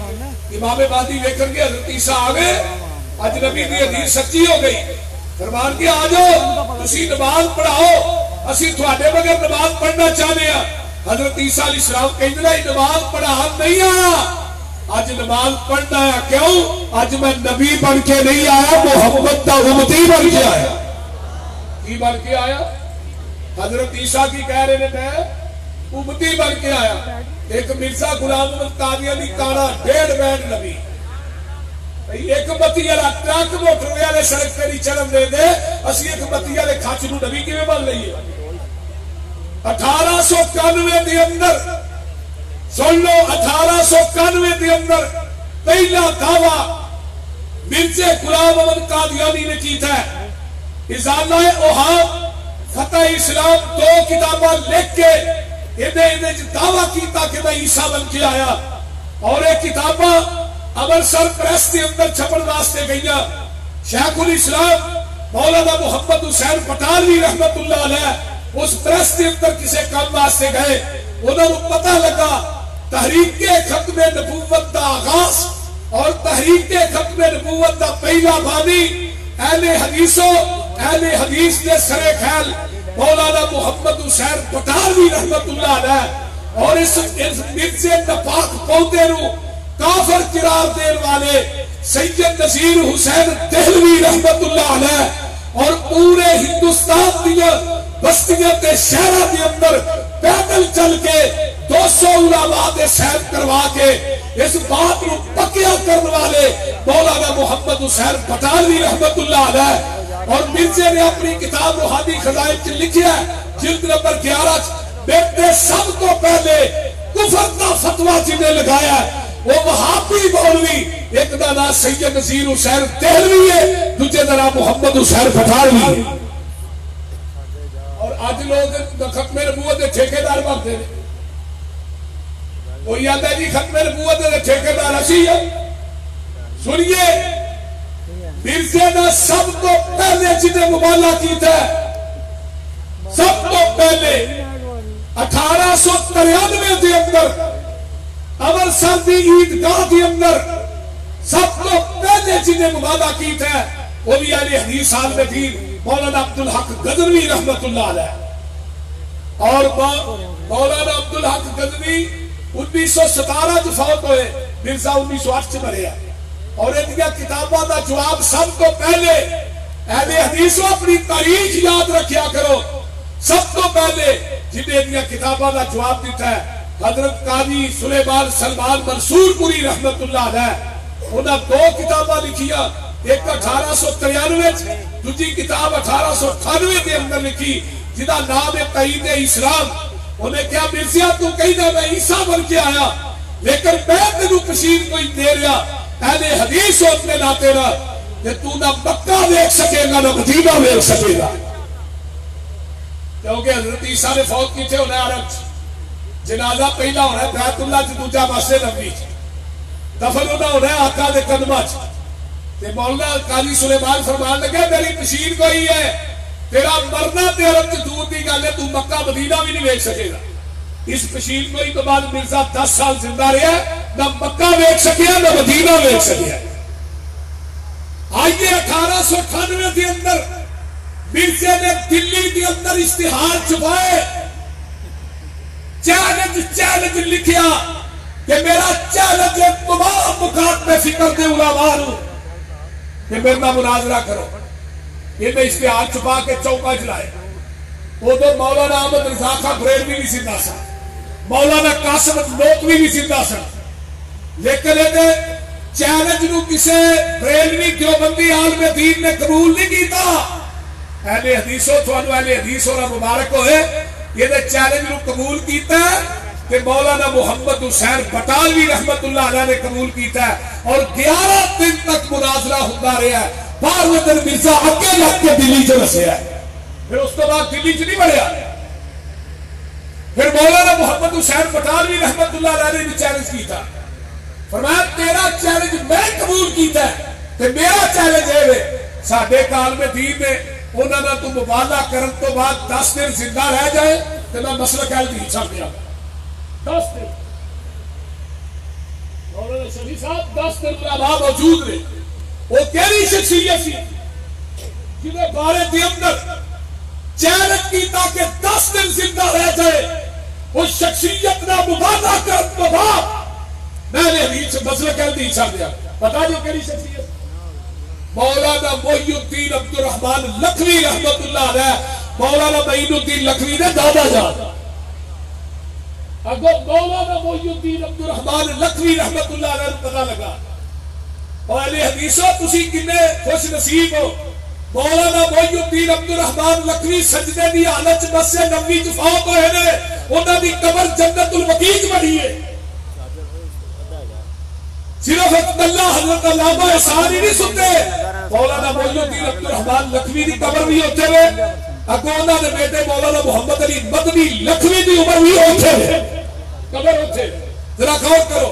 امام مہدی دیکھن گے حضرت عیسیٰ آگے اجنبی دی حدیث سچی ہو گئی فرمان کے آجو تسی نماز پڑھاؤ اسی تھوڑے بغیر نماز پڑھنا چاہنے ہیں حضرت عیسیٰ علیہ السلام کہیں گے نماز پڑھا نہیں آیا آج نماز پڑھنا ہے کیوں آج میں نبی بن کے نہیں آیا محمد دا امتی بن کے آیا کی بن کے آیا حضرت عیسیٰ کی کہہ رہے ہیں امتی بن کے آیا. ایک مرزا غلام احمد قادیانی کانا 1.5 بینڈ نبی. ایک بتی والا ٹرک موٹر والے سڑک تے نہیں چلن دے دے, اسی ایک بتی والے کھچ نو نبی کیویں بن لئیے. 1891 دے اندر سن لو, 1891 دے اندر پہلا دعویٰ مرزا غلام احمد قادیانی نے کیتا ہے. ازالہ اوہام فتح اسلام 2 کتاباں لکھ کے انہیں دعویٰ کیتا کہ میں عیسیٰ بن کے آیا. اور ایک کتاباں امرتسر پریس کے اندر چھپن واسطے گئیاں. شیخ الاسلام مولانا محمد حسین پٹالوی رحمت اللہ علیہ اس پریس کے اندر کسے کام واسطے گئے. انہوں نے پتہ لگا تحریک ختم نبوت دا آغاز اور تحریک ختم نبوت دا پہلا بانی اہل حدیثوں اہل حدیث کے سرے خیل مولانا محمد حسین پٹالوی رحمت اللہ علیہ اور اس مرزے نپاک پودے نو کافر قرار دین والے سید نذیر حسین دہلوی رحمت اللہ علیہ اور پورے ہندوستان دیا بستیاں تے شہرہ دے اندر پیدل چل کے 200 علماء دے سیر کروا کے اس بات کو پکیا کرنے والے مولانا محمد حسین پٹالوی رحمت اللہ علیہ. اور مرزے نے اپنی کتاب روحانی خزائن کی لکھیا ہے جلد نمبر 11 بیٹے سب کو پہلے کفر کا فتوہ جنہیں لگایا ہے وہ وہابی مولوی, ایک دا نام سید نذیر حسین دہلوی ہے, دوسرے دا نام محمد حسین پٹالوی ہے. اور آج لوگ ختم نبوت دے ٹھیکیدار بنتے ہیں. کوئی آتا ہے جی ختم نبوت دے ٹھیکیدار اسی ہے. سنیے مرزے نے سب کو پہلے جنہیں مبالغہ کیتا ہے, سب کو پہلے 1893 کے اندر امرتسر دی عیدگاہ کے اندر سب کو پہلے جنہیں مبالغہ کیتا ہے وہ بھی اہل حدیث عالم دین مولانا عبدالحق غزنوی رحمت اللہ علیہ. اور مولانا عبدالحق غزنوی 1917 جو فوت ہوئے, مرزا 1908 سے مرے ہیں. اور ان کی کتابوں کا جواب سب کو پہلے اہل حدیثوں اپنی تاریخ یاد رکھیا کرو. سب کو پہلے جنہیں ان کی کتابوں کا جواب دیتا ہے حضرت قاضی سلیمان سلمان منصور پوری رحمت اللہ علیہ. انہاں 2 کتاباں لکھیاں, ایک 1893 دوسری کتاب 1898 کے اندر لکھی جدا نام ہے تائید اسلام. انہیں کیا مرزا تو کہنا میں عیسیٰ بن کے آیا لیکن میں تینوں کشید کوئی دے رہا اہل حدیث ہوتے ناتے رہا کہ تو نہ مکہ دیکھ سکے گا نہ مدینہ دیکھ سکے گا. کیونکہ حضرت عیسیٰ نے فوت کی تھے انہیں عرب جنازہ پہلا ہونا ہے بیت اللہ چ دوجا مسجد نبوی دفن ہونا ہے آقا دے قدماں چ. تے مولانا قاضی سلیمان فرمان لگا میری تشہیر کوئی ہے تیرا مرنا تے عرب چ دور دی گل ہے تو مکہ مدینہ بھی نہیں دیکھ سکے گا. اس تشہیر کوئی تو بعد مرزا 10 سال زندہ رہا نہ مکہ دیکھ سکیا نہ مدینہ دیکھ سکیا. آئیے 1898 کے اندر مرزا نے دلی کے اندر اشتہار چھپائے, چیلنج لکھیا کہ میرا چیلنج ہے تمام مقام میں فکر دے علماء کہ میرے نہ مناظرہ کرو. یہ میں اشتہار چھپا کے چوکا جلائے. وہ تو مولانا احمد رضا خان بریلوی بھی زندہ سن, مولانا قاسم نوتوی بھی زندہ سن, لیکن چیلنج نو کسے بریلوی دیوبندی عالم دین نے قبول نہیں کیتا. اہل حدیثوں تھانو اہل حدیث اور مبارک ہوئے یہ چیلنج نو قبول کیتا ہے کہ مولانا محمد حسین پٹالوی رحمت اللہ علیہ نے قبول کیتا ہے. اور 11 دن تک مناظرہ ہوتا رہا ہے. 12 دن مرزا اگے لگ کے دلی چ رسیا ہے, پھر اس کے بعد دلی چ نہیں بڑھیا. پھر مولانا محمد حسین پٹالوی رحمت اللہ علیہ نے بھی چیلنج کیتا, فرمایا تیرا چیلنج میں قبول کیتا ہے کہ میرا چیلنج ہے ساڈے عالم دین نے انہوں نے تو مبالغہ کرن تو بعد 10 دن زندہ رہ جائے تو میں مسلک اہل حدیث چھڑ دیا. 10 دن مولانا شریف صاحب 10 دن علماء موجود رہے. وہ کیری شخصیت سی جنہیں بارے دے اندر چیلنج کیتا کہ 10 دن زندہ رہ جائے. اس شخصیت نہ مبالغہ کرن تو بعد میں نے حدیث مسلک اہل حدیث چھڑ دیا. بتا جو کیری شخصیت مولانا محی الدین عبد الرحمن لکھوی رحمت اللہ علیہ. مولانا معین الدین لکھوی نے دادا جان اگو مولانا محی الدین عبد الرحمان لکھوی رحمت اللہ علیہ پتہ لگا اور اہل حدیثوں تسی کنے خوش نصیب ہو مولانا محی الدین عبد الرحمان لکھوی سجدے دی حالت مسجد نبوی چ فوت ہوئے نے انہاں دی قبر جنت البقیع بنی ہے صرف اللہ حضرت علامہ احسان ہی نہیں سنتے مولانا محی الدین عبد الرحمان لکھوی دی قبر بھی ہوتے ہوئے اگو انہاں دے بیٹے مولانا محمد علی مدنی لکھوی دی عمر بھی ہوتے ہوئے قبر ہوتے ذرا غور کرو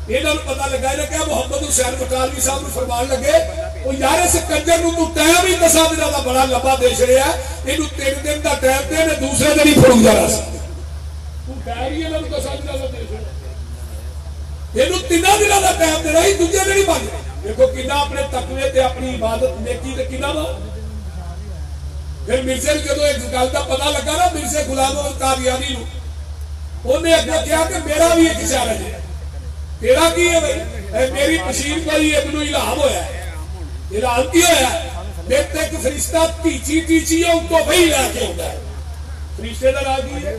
انہاں نوں پتہ لگا ہے کہ محمد حسین بٹالوی صاحب نوں فرمان لگے او یار اس کنجر نوں تو ٹائم ہی 10 دنوں دا بڑا لمبا دے چھڑیا اینوں 3 دن دا ٹائم دے نے دوسرے دن ہی پھڑ جانا سی تو ڈائری انہاں نوں 10 دنوں دا دے چھڑیا اینوں 3 دنوں دا ٹائم دینا ہی دوسرے دن ہی بن دیکھو کنا اپنے تقوی تے اپنی عبادت نیکی تے کنا وا پھر مرزے جدوں ایک گل دا پتہ لگا نا مرزے غلام احمد قادیانی نوں انہیں اگے کہا کہ میرا بھی ایک چیلنج ہے تیرا کی ہے بھائی میری پشیر کو ہی ابن الہام ہویا ہے الہام کی ہویا ہے دیکھتے ایک فرشتہ تیچی ہے ان کو وہی لے کے ہوتا ہے فرشتے دا نام کی ہے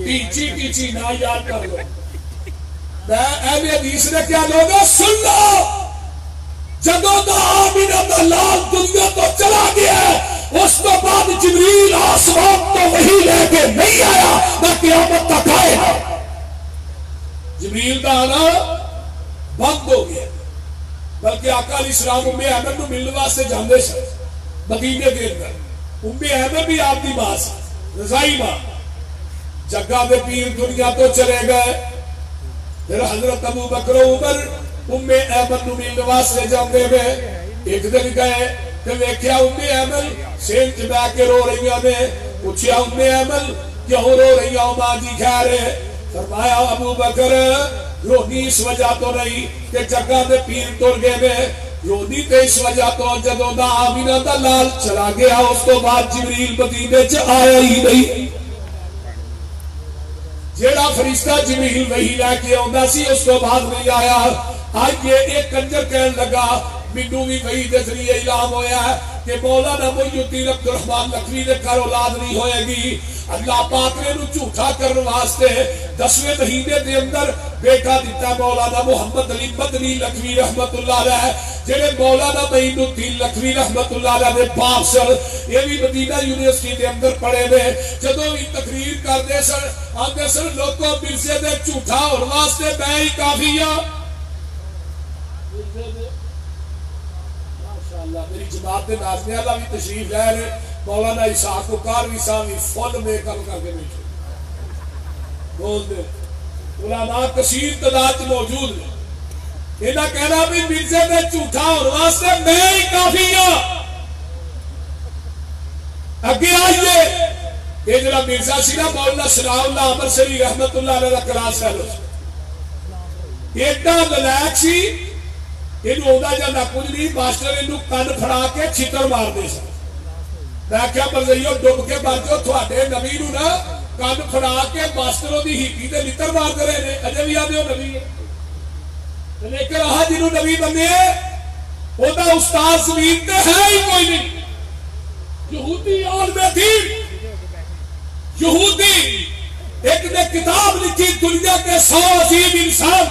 تیچی نہ یاد کر لو اہل حدیث نے کیا لوگا سن لو جدوں دا آمینہ دا لال دنیا تو چلا گیا ہے اس کو بعد جبریل آسمان تو وہی لے کے نہیں آیا نہ قیامت تک آئے جبریل دا آنا بند ہو گیا بلکہ آقا علیہ السلام ام احمد نو ملنے واسطے جاندے سے مدینے دے اندر ام احمد بھی آپ دی ماں سی رضائی ماں جگہ دے پیر دنیا تو چلے گئے پھر حضرت ابو بکر و عمر ام احمد نو ملنے واسطے جاندے میں ایک دن گئے کہ ویکھیا ام احمد سین چ بیٹھ کے رو رہی نے پوچھیا ام احمد کیوں رو رہی ہو ماں جی خیر ہے فرمایا ابو بکر رونی اس وجہ تو نہیں کہ جگہ دے پیر تر گئے میں رونی تے اس وجہ تو جدوں دا آمینہ دا لال چلا گیا اس تو بعد جبریل مدینے چ آیا ہی نہیں جیڑا فرشتہ جبریل وہی لے کے آندا سی اس تو بعد نہیں آیا آج یہ ایک کنجر کہنے لگا مینوں بھی وہی دے ذریعے اعلان ہویا ہے کہ مولانا محی الدین عبد الرحمان لکھوی نے گھر اولاد نہیں ہوئے گی اللہ پاک نے انہوں جھوٹا کرنے واسطے 10ویں مہینے دے اندر بیٹا دیتا مولانا محمد علی مدنی لکھوی رحمت اللہ علیہ جنہیں مولانا معین الدین لکھوی رحمت اللہ علیہ نے باپ سر یہ بھی مدینہ یونیورسٹی دے اندر پڑھے میں جدوں بھی تقریر کر دے سر آگے سر لوگوں مرزے دے جھوٹا اور واسطے میں ہی کافی ہاں میری جماعت ناظرین اللہ بھی تشریف لے رہے مولانا اسحاق کاروی صاحب فل میں کل کر کے بیٹھے بول دے علماء کثیر تعداد موجود ہیں انہاں کہنا بھی مرزے دے جھوٹا اور واسطے میں ہی کافی ہاں اگے آئیے یہ جڑا مرزا سی نا مولانا ثناء اللہ عمر سری رحمت اللہ علیہ کلاس فیلو ایڈا نلائق سی انہوں ہوتا جا نہ کچھ نہیں ماسٹر انہوں کن پھڑا کے چھتر مار دے سا میں کیا مرزیوں ڈب کے مر جو تھوڑے نبی نو نا کن پھڑا کے ماسٹروں دی ہیپی دے لتر مار دے رہے ہیں اجے بھی آدھے ہو نبی ہے لیکن آہا جنہوں نبی بندے ہیں وہ دا استاد زمین تے ہے ہی کوئی نہیں یہودی عالم دین یہودی ایک نے کتاب لکھی دنیا کے 100 عظیم انسان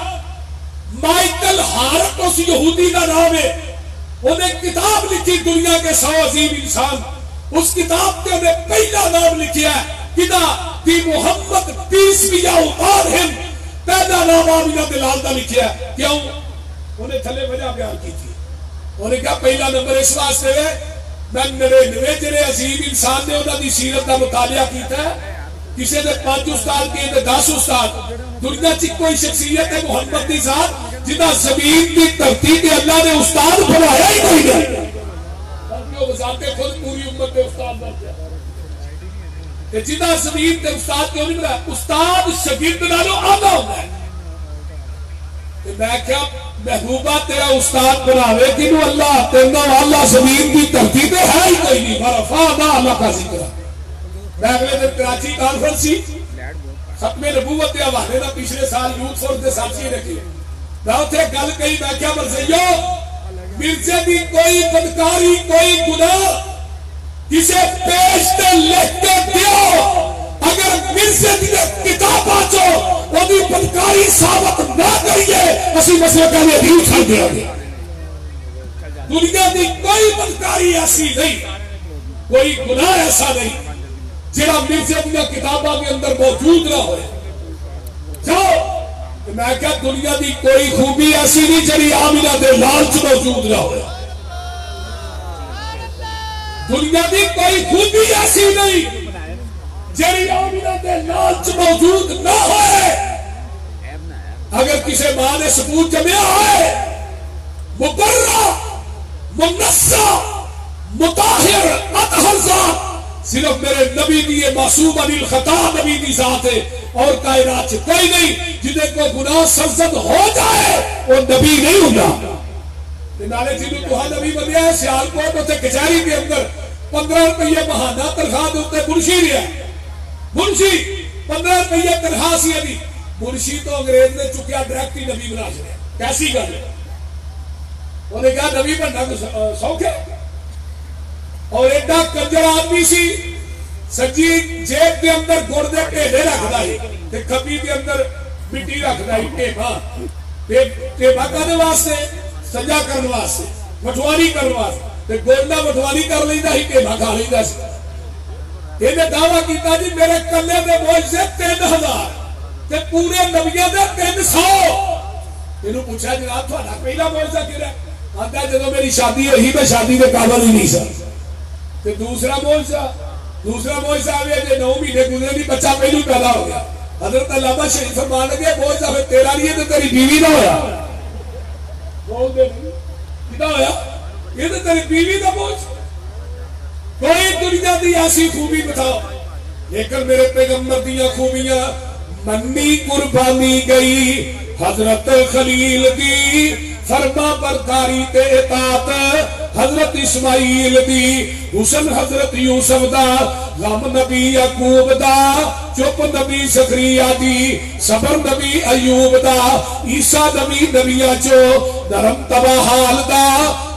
مائیکل ہارٹ اس یہودی کا نام ہے انہیں کتاب لکھی دنیا کے 100 عظیم انسان اس کتاب کے انہیں پہلا نام لکھیا ہے کدا دی محمد پیس بھی اوطارہم پہلا نام آمینہ دلال دا لکھیا ہے کیوں انہیں تھلے وجہ بیان کی تھی انہیں کہا پہلا نمبر اس واسطے ہے میں 99 جنہیں عظیم انسان نے انہوں دی سیرت کا مطالعہ کیتا ہے کسی نے 5 استاد کیے تھے 10 استاد دنیا چی کوئی شخصیت ہے محمد دی ذات جنہاں زمین کی دھرتی کے اللہ نے استاد بنایا ہی کوئی نہیں بلکہ وہ ذات خود پوری امت کے استاد بن جائے کہ جنہاں زمین کے استاد کیوں نہیں بنایا استاد شگرد نالو آدھا ہوتا ہے کہ میں کیا محبوبہ تیرا استاد بناوے کنو اللہ تیرنا اللہ زمین کی دھرتی پہ ہے ہی کوئی نہیں ورفعنا اللہ کا ذکر میں اگلے دن کراچی کانفرنس سی ختم نبوت کے حوالے نہ پچھلے سال یوتھ فورس کے ساتھی رکھی میں اتنے گل کہی میں کیا مرزیو مرزے دی کوئی بدکاری کوئی گناہ کسے پیش تے لکھ کے دیو کتاباں چو وہی بدکاری ثابت نہ کریے اسی مسئلہ کا یہ حدیث چھڑ دیا گیا دنیا دی کوئی بدکاری ایسی نہیں کوئی گناہ ایسا نہیں جڑا مرزا دیا کتاباں کے اندر موجود نہ ہوئے جاؤ میں کہا دنیا دی کوئی خوبی ایسی نہیں جڑی آمینہ دے لالچ موجود نہ ہوئے دنیا دی کوئی خوبی ایسی نہیں جڑی آمینہ دے لالچ موجود نہ ہوئے اگر کسی ماں نے ثبوت جمعہ ہے مبرہ منصہ مطاہر اطہر ذات صرف میرے نبی دی معصوم علی الخطا نبی دی ذات ہے اور کائنات سے کوئی نہیں جنہیں کو گناہ سرزد ہو جائے وہ نبی نہیں ہوگا نالے جنہوں تو ہاں نبی بنیا ہے سیال کوٹ ہوتے کچھاری کے اندر 15 روپیہ مہانہ تنخواہ ہوتے منشی رہا منشی 15 روپیہ تنخواہ سی ابھی منشی تو انگریز نے چکیا ڈائریکٹ ہی نبی بنا چلے کیسی گل ہے انہوں نے کہا نبی بننا سوکھ ہے اور ایڈا کنجر آدمی سی سجی جیب کے اندر گڑ دے ٹیڑے رکھ دائی تے کھپی کے اندر مٹی رکھ دائی ٹیبا کرنے واسطے سجا کرنے واسطے مٹھواری کرنے واسطے تے گوڑنا مٹھواری کر لیندہ ہی ٹیبا کھا لیندہ سی انہیں دعویٰ کیتا جی میرے کلے دے موجزے 3000 تے پورے نبیہ دے 300 انہوں پوچھا جناب تھوڑا پہلا موجزہ کی رہا ہے آتا ہے جنہوں میری شادی ہے ہی میں شادی دے قابل ہی نہیں سا تے دوسرا موجزہ آویا جے 9 مہینے گزرے دی بچہ پہلو پیدا ہو گیا حضرت علامہ شریف فرمان لگے موجزہ پھر تیرا نہیں ہے تو تیری بیوی نہ ہویا بول دے کتنا ہویا یہ تو تیری بیوی نہ موجزہ کوئی دنیا دی ایسی خوبی بتاؤ لیکن میرے پیغمبر دیا خوبیاں منی قربانی گئی حضرت خلیل دی فرما برداری تے اطاعت حضرت اسماعیل دی حسن حضرت یوسف دا غم نبی یعقوب دا چپ نبی زکریا دی صبر نبی ایوب دا عیسیٰ نبی نبیہ چو نرم تبا حال دا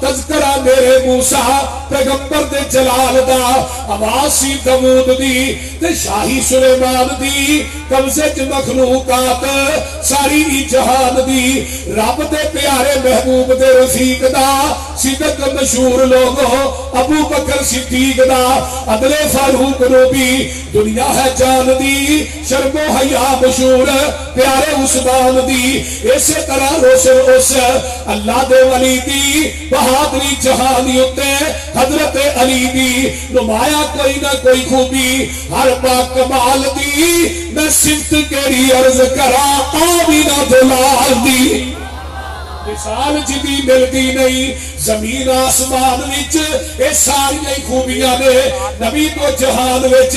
تذکرہ میرے موسیٰ پیغمبر دے جلال دا عواسی دمود دی تے شاہی سلیمان دی قبضت مخلوقات ساری جہان دی رب دے پیارے محبوب دے رفیق دا صدق مشہور لوگوں ابو بکر صدیق دا عدل فاروق نبی دنیا ہے جان دی شرم و حیا مشہور پیارے عثمان دی اسی طرح روشن اس اللہ دے ولی دی بہادری جہانی ہوتے حضرت علی دی نمایا کوئی نہ کوئی خوبی ہر با کمال دی میں سمت کیری عرض کرا آمینہ دلال دی مثال جدی ملتی نہیں زمین آسمان وچ اے ساری خوبیاں نے نبی تو جہان وچ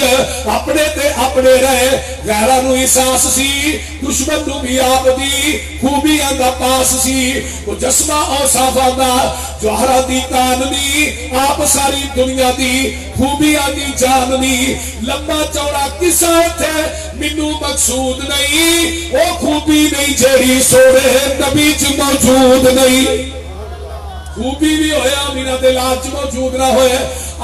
اپنے تے اپنے رہے غیرہ نو احساس سی دشمن نو بھی آپ دی خوبیاں دا پاس سی وہ جسمہ اوصافہ دا جوہرہ دی کاننی آپ ساری دنیا دی خوبیاں دی جاننی لمبا چوڑا کسا تھے منو مقصود نہیں وہ خوبی نہیں جیڑی سوڑے نبی چ موجود نہیں خوبی بھی ہویا امینہ دلالچ موجود نہ ہوئے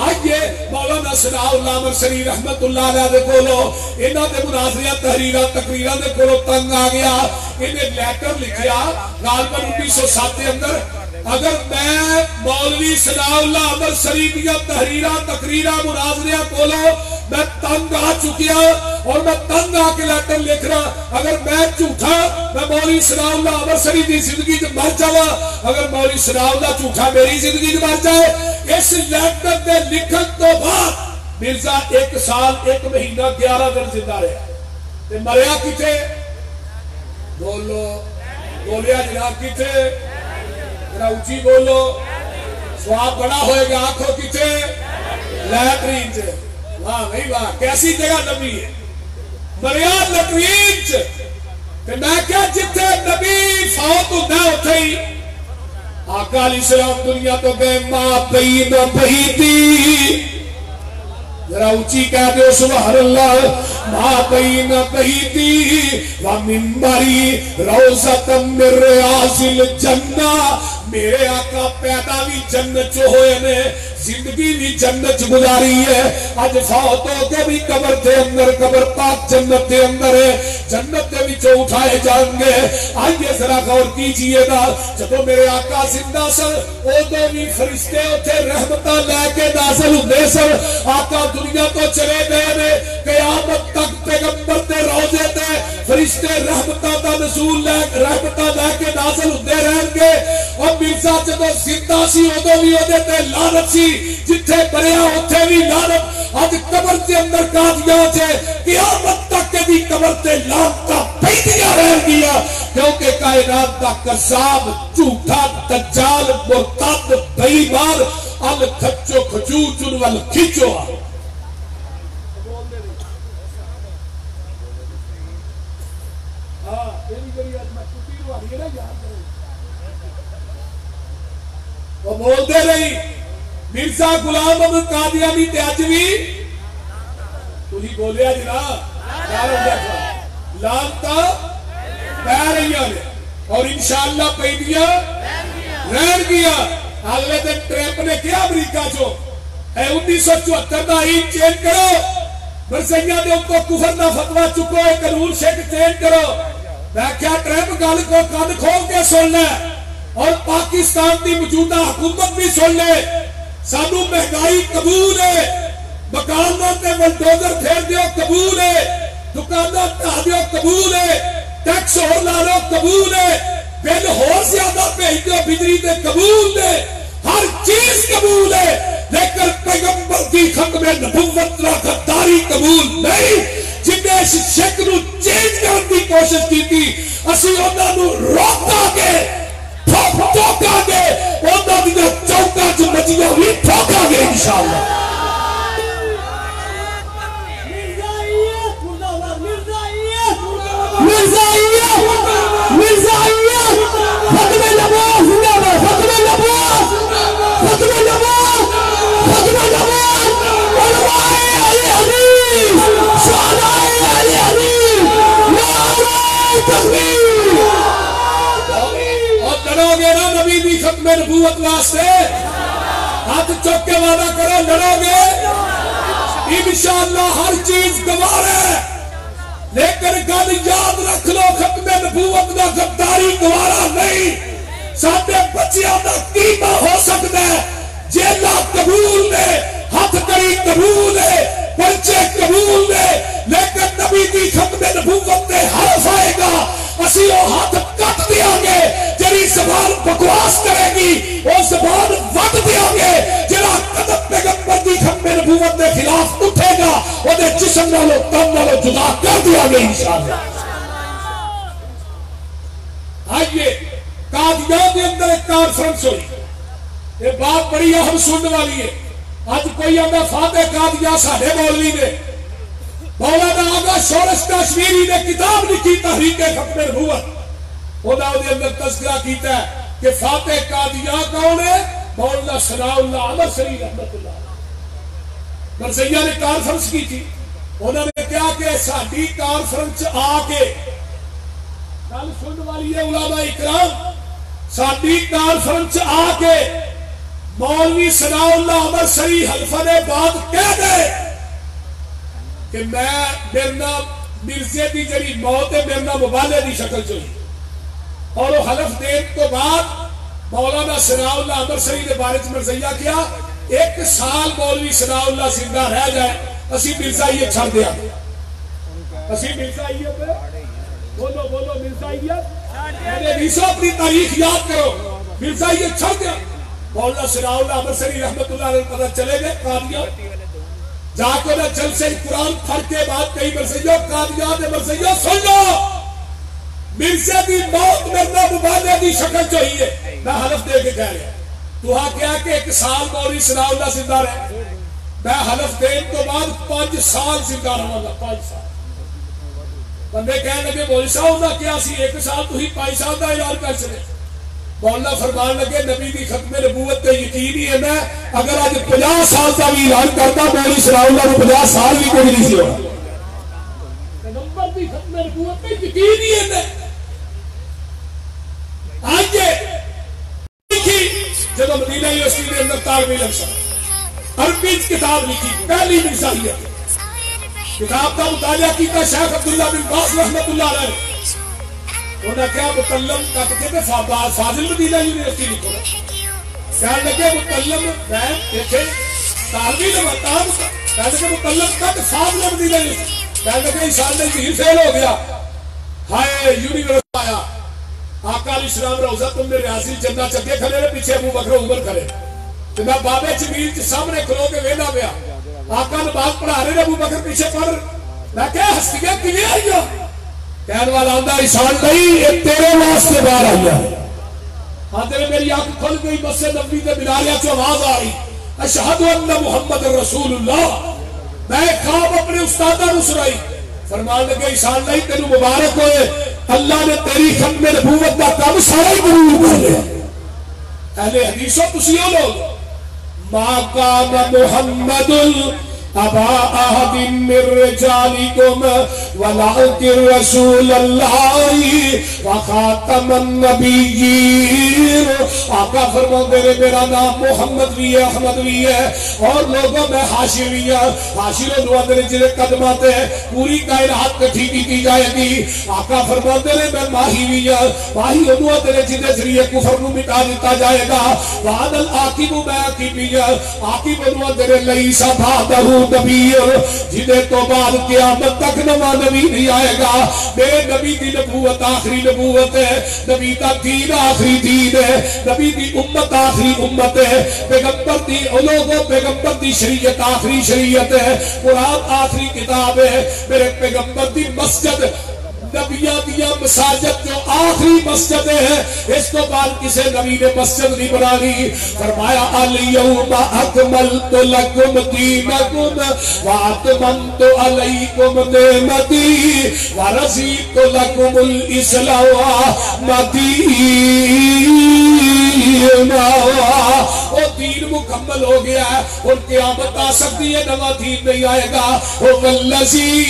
آئیے مولانا ثناء اللہ مرسلی رحمت اللہ علیہ دے کولو انہاں دے مناظریہ تحریرہ تقریرہ دے کولو تنگ آگیا انہیں لیٹر لکھیا غالباً 1907 کے اندر اگر میں مولوی ثناء اللہ مرسلی دیا تحریرہ تقریرہ مناظریہ کولو میں تنگ آ چکیا اور میں تنگ آ کے لیٹر لکھ رہا اگر میں جھوٹا میں مولوی ثناء اللہ مرسلی دی زندگی جو مر جاوا اگر مولوی ثناء اللہ جھوٹا میری زندگی جو مر جائے اس لیٹر دے لکھن تو بعد مرزا 1 سال 1 مہینہ 11 دن زندہ رہا تے مریا کتے بولو بولیا جناب کتے ذرا اونچی بولو سواب بڑا ہوئے گا آنکھوں کتے لیٹرین سے واہ نہیں واہ کیسی جگہ نبی ہے مریا لیٹرین سے کہ میں کیا جتے نبی فوت نہ ہوتے ہی آقا علیہ السلام دنیا تو گئے ماں بین بہیتی ذرا اونچی کہہ دے سبحان اللہ ماں بین بہیتی ومنبری روزت من ریاض الجنہ میرے آقا پیدا بھی جنت چ ہوئے نے زندگی بھی جنت چ گزاری ہے اج فوت ہو کے بھی قبر دے اندر قبر پاک جنت دے اندر ہے جنت دے وچوں اٹھائے جان گے آئیے ذرا غور کیجئے گا جب میرے آقا زندہ سن اودوں بھی فرشتے اوتھے رحمتاں لے کے نازل ہوندے سن آقا دنیا تو چلے گئے نے قیامت تک پیغمبر دے روضے تے فرشتے رحمتاں دا نزول لے رحمتاں لے کے نازل ہوندے رہن گے اور مرزا جدوں زندہ سی اودوں بھی اودے تے لعنت سی جتھے مریا اوتھے بھی لعنت اج قبر دے اندر قادیاں چ قیامت تک دی قبر تے لعنتاں پیندیاں رہن گیاں کیونکہ کائنات دا کذاب جھوٹا دجال مرتد بے ایمان ال کھچو کھچو چن ول کھچو وہ بولتے نہیں مرزا غلام احمد قادیانی تے اج بھی تسی بولیا جناب لعنتاں پہ رہی نے اور انشاءاللہ پیندیاں رہن گیا اگلے دن ٹرمپ نے کیا امریکہ چو اے 1974 دا عید چینج کرو مرزیاں دے اوپر کفر دا فتوی چکو اے قانون شک چینج کرو میں کیا ٹرمپ گل کو کان کھول کے سن لے اور پاکستان دی موجودہ حکومت بھی سن لے سانو مہنگائی قبول ہے مکاناں تے بلڈوزر پھیر دیو قبول ہے دکاناں ڈھا دیو قبول ہے ٹیکس ہور لا لو قبول ہے بل ہور زیادہ بھیج دیو بجلی تے قبول ہے ہر چیز قبول ہے لیکن پیغمبر دی ختم نبوت نہ غداری قبول نہیں جنہیں اس شک نو چینج کرنے کی کوشش کی تھی اسی انہاں نو روکا گے ٹھوکا گے انہاں دی چوکاں چ مچیاں بھی ٹھوکا گے انشاءاللہ نبوت واسطے ہاتھ چوک کے وعدہ کرو لڑو گے انشاءاللہ ہر چیز گوار ہے لیکن گل یاد رکھ لو ختم نبوت دا غداری گوارا نہیں ساڈے بچیاں دا قیمہ ہو سکتا ہے جیلا قبول نے ہاتھ کری قبول ہے پرچے قبول نے لیکن نبی دی ختم نبوت تے حرف آئے گا اسی وہ ہاتھ کٹ دیا گے جری زبان بکواس کرے گی وہ زبان وٹ دیا گے جرا قدم پیغمبر دی ختم نبوت کے خلاف اٹھے گا وہ دے جسم نالو تن نالو جدا کر دیا گے انشاءاللہ آئیے قادیان کے اندر ایک کانفرنس ہوئی یہ بات بڑی اہم سننے والی ہے آج کوئی آگا فاتح قادیان ساڑھے مولوی نے مولانا آگا شورش کشمیری نے کتاب لکھی تحریک ختم نبوت خدا دے اندر تذکرہ کیتا ہے کہ فاتح قادیان کون ہے مولانا ثناء اللہ عمر سری رحمت اللہ مرزیہ نے کانفرنس کی تھی انہوں نے کیا کہ ساڑھی کانفرنس آ کے کل سننے والی ہے علماء اکرام ساڑھی کانفرنس آ کے مولوی ثناء اللہ عمر سری حلفہ نے بات کہہ دے کہ میں میرنا مرزے دی جڑی موت ہے میرنا مبالے دی شکل چوئی اور وہ حلف دین تو بعد مولانا ثناء اللہ عمر سری نے بارے مرزیہ کیا 1 سال مولوی ثناء اللہ زندہ رہ جائے اسی مرزائیت چھڑ دیا اسی مرزائیت بولو بولو مرزائیت میں نے اپنی تاریخ یاد کرو مرزائیت چھڑ دیا مولانا ثناء اللہ عمر سری رحمت اللہ علیہ پتہ چلے گئے قادیان جا کے نہ چل سے قرآن پھڑ کے بعد کئی مرزیوں قادیان دے مرزیوں سن لو مرزے دی موت مرنا مبالے دی شکل چاہیے میں حلف دے کے کہہ رہا تو ہاں کیا کہ 1 سال مولوی ثناء اللہ زندہ رہے میں حلف دین تو بعد 5 سال زندہ رہوں گا 5 سال بندے کہنے لگے مولوی صاحب نہ کیا سی 1 سال تو ہی 5 سال دا یار کر سکے مولانا فرمان لگے نبی دی ختم نبوت تے یقین ہی ہے میں اگر آج 50 سال کا بھی اعلان کرتا مولوی ثناء اللہ کو 50 سال بھی کوئی نہیں سی ہوگا پیغمبر دی ختم نبوت تے یقین ہی ہے میں آئیے طالب علم سے عربی کتاب لکھی پہلی مرزائیت کتاب کا مطالعہ کیتا شیخ عبداللہ بن باز رحمت اللہ علیہ انہوں نے کیا متلم کہتے تھے فاضل مدینہ یونیورسٹی لکھو کہنے لگے متلم میں دیکھے طالب علم کہنے لگے متلم کہتے فاضل مدینہ یونیورسٹی کہنے لگے اس سال میں ذہن فیل ہو گیا ہائے یونیورسٹی آیا آقا علیہ السلام روزہ تم نے ریاضی جنہ چکے کھلے رہے پیچھے ابو بکر عمر کھلے تو میں بابے جمیل کے سامنے کھلو کے وینا گیا آقا نماز پڑھا رہے ابو بکر پیچھے پڑھ میں کہا ہستیاں کیلئے آئی ہو کہنے والا آندہ رسال نہیں یہ تیرے واسطے باہر آئی ہے ہاں تیرے میری آنکھ کھل گئی مسجد نبوی کے میناریا سے آواز آ رہی اشہد ان محمد رسول اللہ میں خواب اپنے استادہ نو سنائی فرمان لگے عیسان نہیں تینو مبارک ہوئے اللہ نے تیری ختم نبوت کا کام سارا ہی قبول کر لیا اہل حدیثوں تسیوں لوگ ما کان محمد ابا احد من رجالکم ولکن رسول اللہ وخاتم النبیین آقا فرماتے ہیں میرا نام محمد بھی ہے احمد بھی ہے اور لوگوں میں حاشر بھی ہے حاشر و دعا میرے جنہیں قدماتے ہیں پوری کائنات کٹھی کی جائے گی آقا فرماتے ہیں میں ماہی بھی ہے ماہی و دعا میرے جنہیں ذریعے کفر نو مٹا دیتا جائے گا وعد العاقب میں عاقب بھی ہے عاقب و دعا میرے لیسا بھادہ نبی جنہیں تو بعد قیامت تک نواں نبی نہیں آئے گا میرے نبی دی نبوت آخری نبوت ہے نبی دا دین آخری دین ہے نبی دی امت آخری امت ہے پیغمبر دی لوگوں پیغمبر دی شریعت آخری شریعت ہے قرآن آخری کتاب ہے میرے پیغمبر دی مسجد نبیہ دیا مساجد جو آخری مسجد ہے اس کو بعد کسے نبی نے مسجد نہیں بنانی فرمایا الیوم اکملت لکم دینکم واتممت علیکم نعمتی ورضیت لکم الاسلام دینا وہ دین مکمل ہو گیا ہے اور قیامت آ سکتی ہے نواں دین نہیں آئے گا وہ والذی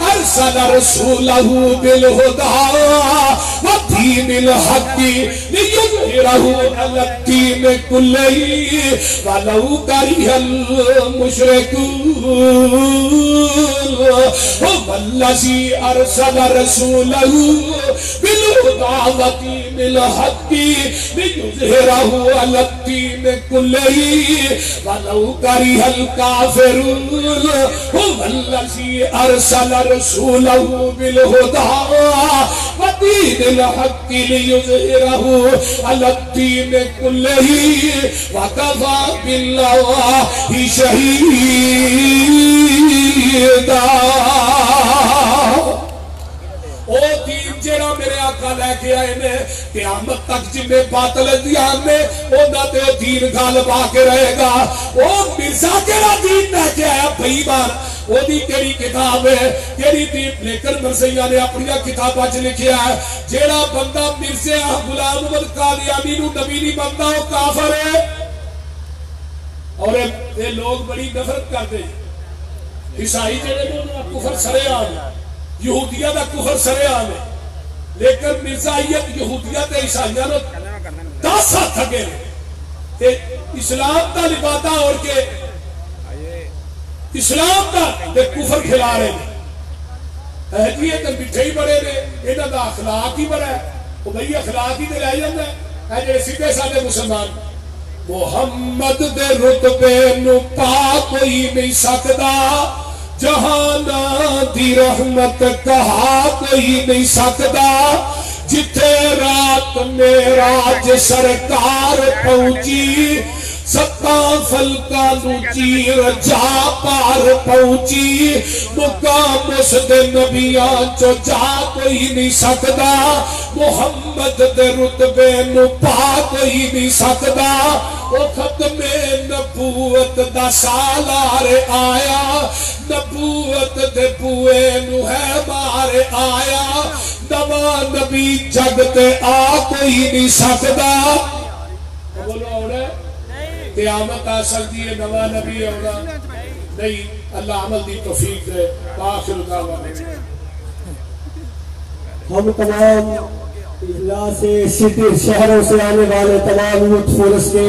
ارسل رسولہ بالہدى ودین الحق لیظہرہ علی الدین کلہ ولو کرہ المشرکون والذی ارسل رسولہ بالہدى ودین الحق لیظہرہ علی الدین کلہ ولو کرہ الکافرون والذی ارسل رسولہ بالہدى ودین الحق لیظہرہ علی الدین کلہ وکفی باللہ شہیدا او دین جیڑا میرے آقا لے کے آئے نے قیامت تک جنہیں باطل دیان نے اونا تے دین غالب آ کے رہے گا او مرزا کیڑا دین لے کے آیا بھئی بار وہ دی کیڑی کتاب ہے کیڑی دین لیکن مرزیہ نے اپنی کتاب آج لکھیا ہے جیڑا بندہ مرزا غلام احمد قادیانی نو نبی نہیں بندہ وہ کافر ہے اور یہ لوگ بڑی نفرت کرتے ہیں عیسائی جڑے نے کفر سرے عام یہودیہ دا کفر سرے عام ہے لیکن مرزائیت یہودیہ تے عیسائیہ نے 10 سال تھکے تے اسلام دا لبادہ اور کے اسلام دا تے کفر کھلا رہے ہیں اہدیے تے بٹھے ہی بڑے نے انہاں دا اخلاق ہی بڑا ہے وہ بھئی اخلاق ہی تے لے جاندے ہے جڑے سیدھے سادے مسلمان محمد دے رتبے نو پا کوئی نہیں سکدا جہانا دی رحمت کہا کوئی نہیں سکدا جتھے رات معراج سرکار پہنچی ستاں فلکا نو چیر جا پار پہنچی مقام اس دے نبیاں چو جا کوئی نہیں سکدا محمد دے رتبے نو پا کوئی نہیں سکدا وہ ختم نبوت دا سالار آیا نبوت دے بوئے نو ہے مار آیا نواں نبی جگ تے آ کوئی نہیں سکدا بولو اوڑے قیامت آ سکتی ہے نواں نبی ہوگا نہیں اللہ عمل دی توفیق دے آخر دعوانا ہم تمام اضلاع سے سٹی شہروں سے آنے والے تمام یوتھ فورس کے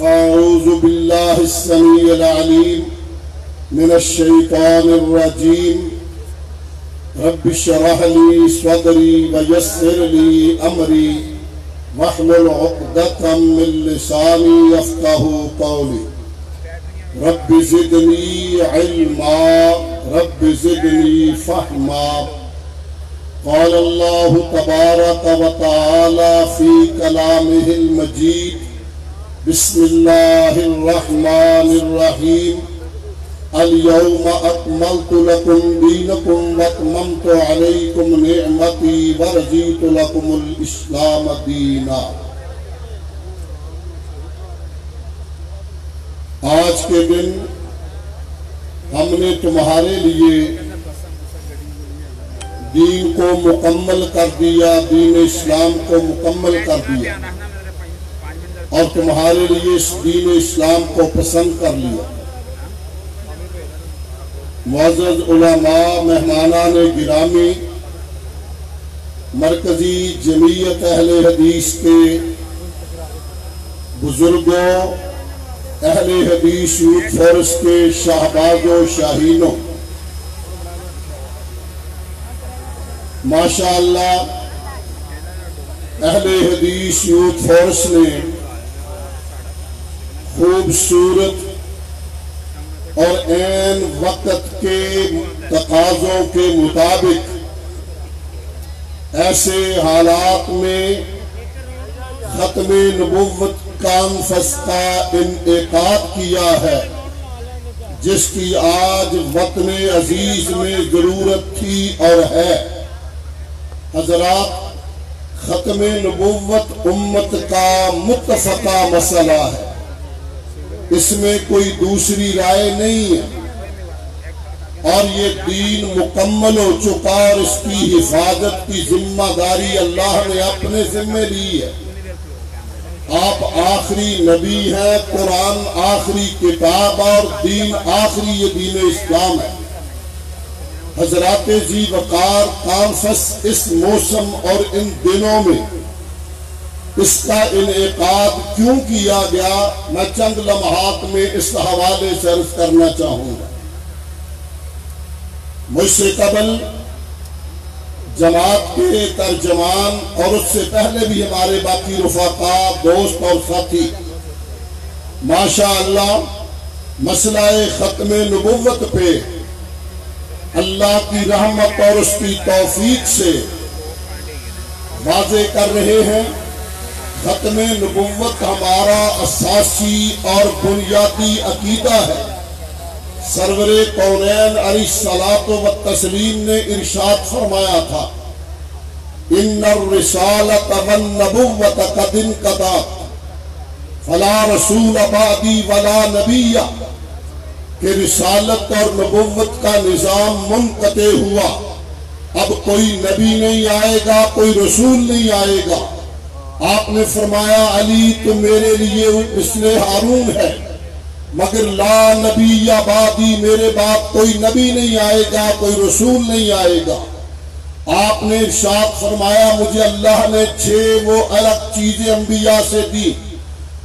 فأعوذ بالله السميع العليم من الشيطان الرجيم رب اشرح لي صدري ويسر لي أمري واحلل عقدة من لساني يفقهوا قولي رب زدني علما رب زدني فهما قال الله تبارك وتعالى في كلامه المجيد بسم الله الرحمن الرحيم اليوم أكملت لكم دينكم وأتممت عليكم نعمتي ورضيت لكم الإسلام دينا۔ آج کے دن ہم نے تمہارے لیے دین کو مکمل کر دیا، دین اسلام کو مکمل کر دیا اور تمہارے لیے اس دین اسلام کو پسند کر لیا۔ معزز علماء، مہمانان گرامی، مرکزی جمعیت اہل حدیث کے بزرگوں، اہل حدیث یوتھ فورس کے شہبازوں، شاہینوں، ماشاءاللہ اہل حدیث یوتھ فورس نے خوبصورت اور عین وقت کے تقاضوں کے مطابق ایسے حالات میں ختم نبوت کانفرنس کا انعقاد کیا ہے جس کی آج وطن عزیز میں ضرورت تھی اور ہے۔ حضرات، ختم نبوت امت کا متفقہ مسئلہ ہے، اس میں کوئی دوسری رائے نہیں ہے، اور یہ دین مکمل ہو چکا اور اس کی حفاظت کی ذمہ داری اللہ نے اپنے ذمہ لی ہے۔ آپ آخری نبی ہیں، قرآن آخری کتاب اور دین آخری، یہ دین اسلام ہے۔ حضرات ذی وقار، کانفرنس اس موسم اور ان دنوں میں اس کا انعقاد کیوں کیا گیا، میں چند لمحات میں اس حوالے سے عرض کرنا چاہوں گا۔ مجھ سے قبل جماعت کے ترجمان اور اس سے پہلے بھی ہمارے باقی رفقاء، دوست اور ساتھی ماشاءاللہ مسئلہ ختم نبوت پہ اللہ کی رحمت اور اس کی توفیق سے واضح کر رہے ہیں۔ ختم نبوت ہمارا اساسی اور بنیادی عقیدہ ہے۔ سرور کونین علیہ الصلوۃ والتسلیم نے ارشاد فرمایا تھا، ان الرسالۃ والنبوۃ قد انقضت فلا رسول بعدی ولا نبی، کہ رسالت اور نبوت کا نظام منقطع ہوا، اب کوئی نبی نہیں آئے گا، کوئی رسول نہیں آئے گا۔ آپ نے فرمایا، علی تو میرے لیے مثل ہارون ہے، مگر لا نبی یا بعدی، میرے بعد کوئی نبی نہیں آئے گا، کوئی رسول نہیں آئے گا۔ آپ نے ارشاد فرمایا، مجھے اللہ نے 6 وہ الگ چیزیں انبیاء سے دی،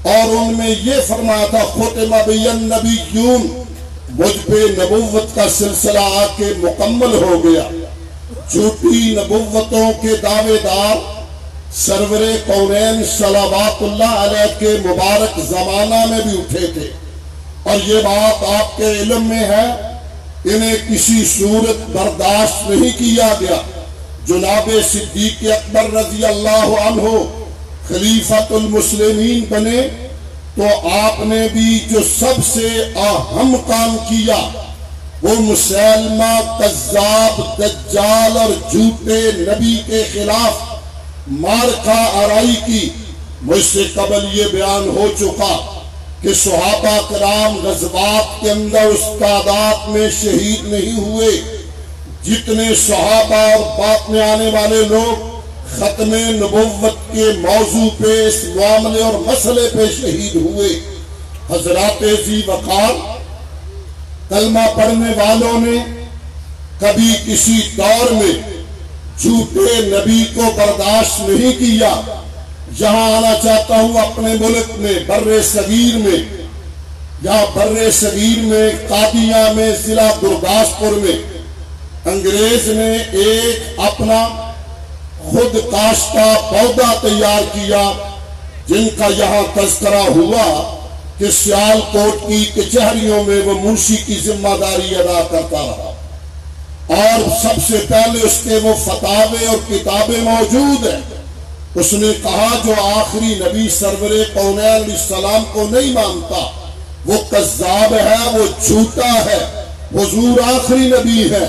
اور ان میں یہ فرمایا تھا، ختم بی النبیون، مجھ پہ نبوت کا سلسلہ آ کے مکمل ہو گیا۔ جھوٹی نبوتوں کے دعوے دار سرور کونین صلوات اللہ علیہ کے مبارک زمانہ میں بھی اٹھے تھے، اور یہ بات آپ کے علم میں ہے، انہیں کسی صورت برداشت نہیں کیا گیا۔ جناب صدیق اکبر رضی اللہ عنہ خلیفۃ المسلمین بنے تو آپ نے بھی جو سب سے اہم کام کیا وہ مسلمہ کذاب، دجال اور جھوٹے نبی کے خلاف مارکہ آرائی کی۔ مجھ سے قبل یہ بیان ہو چکا کہ صحابہ کرام غزوات کے اندر اس تعداد میں شہید نہیں ہوئے جتنے صحابہ اور بعد میں آنے والے لوگ ختم نبوت کے موضوع پہ، اس معاملے اور مسئلے پہ شہید ہوئے۔ حضرات ذی وقار، کلمہ پڑھنے والوں نے کبھی کسی دور میں جھوٹے نبی کو برداشت نہیں کیا، یہاں آنا چاہتا ہوں اپنے ملک میں بر صغیر میں، یا بر صغیر میں قادیہ میں ضلع گرداسپور میں انگریز نے ایک اپنا خود کاشتہ پودا تیار کیا جن کا یہاں تذکرہ ہوا کہ سیال کوٹ کی کچہریوں میں وہ منشی کی ذمہ داری ادا کرتا رہا، اور سب سے پہلے اس کے وہ فتاوے اور کتابیں موجود ہیں۔ اس نے کہا جو آخری نبی سرور کونین علیہ السلام کو نہیں مانتا وہ کذاب ہے، وہ جھوٹا ہے، حضور آخری نبی ہے۔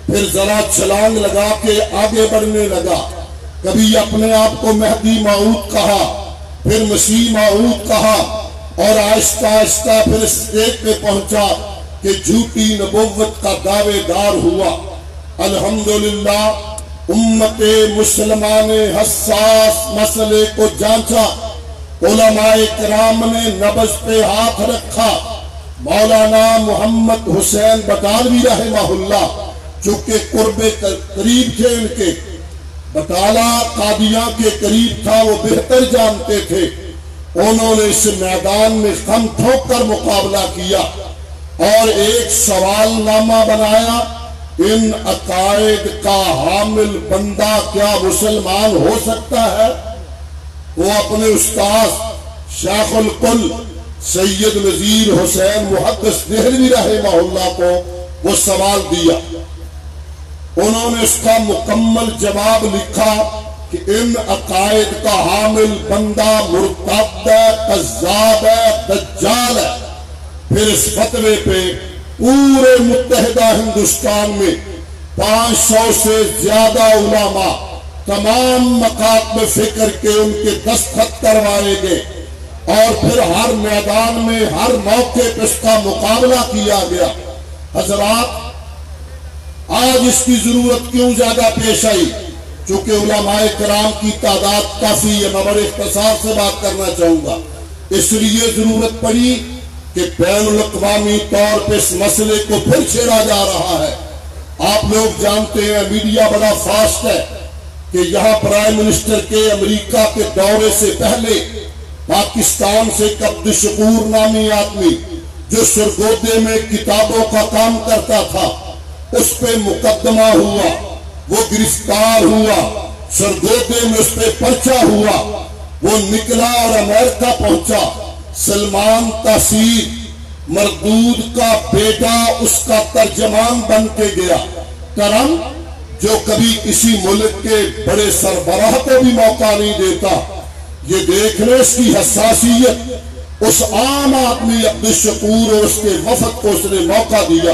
پھر ذرا چھلانگ لگا کے آگے بڑھنے لگا، کبھی اپنے آپ کو مہدی موعود کہا، پھر مسیح موعود کہا، اور آہستہ آہستہ پھر اس ایک پہ پہنچا کہ جھوٹی نبوت کا دعوے دار ہوا۔ الحمدللہ امت مسلمان نے حساس مسئلے کو جانچا، علماء کرام نے نبض پہ ہاتھ رکھا۔ مولانا محمد حسین بٹالوی رحمہ اللہ چونکہ قرب قریب تھے، ان کے بٹالہ قادیاں کے قریب تھا، وہ بہتر جانتے تھے۔ انہوں نے اس میدان میں خم ٹھوک کر مقابلہ کیا اور ایک سوال نامہ بنایا، ان عقائد کا حامل بندہ کیا مسلمان ہو سکتا ہے؟ وہ اپنے استاذ شیخ القل سید نذیر حسین محدث دہلوی رحمہ اللہ کو وہ سوال دیا۔ انہوں نے اس کا مکمل جواب لکھا کہ ان عقائد کا حامل بندہ مرتد ہے، کذاب ہے، دجال ہے۔ پھر اس فتوے پہ پورے متحدہ ہندوستان میں 500 سے زیادہ علماء تمام مکاتب فکر کے ان کے دستخط کروائے گئے، اور پھر ہر میدان میں ہر موقع پہ اس کا مقابلہ کیا گیا۔ حضرات آج اس کی ضرورت کیوں زیادہ پیش آئی؟ چونکہ علماء کرام کی تعداد کافی ہے، میں بڑے اختصار سے بات کرنا چاہوں گا۔ اس لیے ضرورت پڑی کہ بین الاقوامی طور پہ اس مسئلے کو پھر چھیڑا جا رہا ہے۔ آپ لوگ جانتے ہیں میڈیا بڑا فاسٹ ہے کہ یہاں پرائم منسٹر کے امریکہ کے دورے سے پہلے پاکستان سے ایک عبدالشکور نامی آدمی جو سرگودے میں کتابوں کا کام کرتا تھا، اس پہ مقدمہ ہوا، وہ گرفتار ہوا، سرگودے میں اس پہ پرچہ ہوا، وہ نکلا اور امریکہ پہنچا۔ سلمان تحصیل مردود کا بیٹا اس کا ترجمان بن کے گیا۔ کرم جو کبھی کسی ملک کے بڑے سربراہ کو بھی موقع نہیں دیتا، یہ دیکھنے اس کی حساسیت، اس عام آدمی عبدالشکور اور اس کے وفد کو اس نے موقع دیا،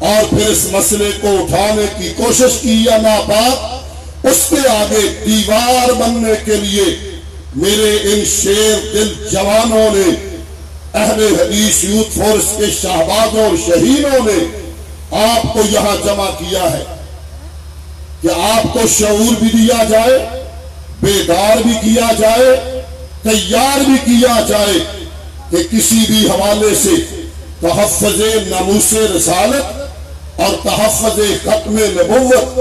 اور پھر اس مسئلے کو اٹھانے کی کوشش کی یا ناپاک، اس کے آگے دیوار بننے کے لیے میرے ان شیر دل جوانوں نے، اہل حدیث یوتھ فورس کے شہبازوں اور شہیدوں نے آپ کو یہاں جمع کیا ہے کہ آپ کو شعور بھی دیا جائے، بیدار بھی کیا جائے، تیار بھی کیا جائے کہ کسی بھی حوالے سے تحفظ ناموس رسالت اور تحفظ ختم نبوت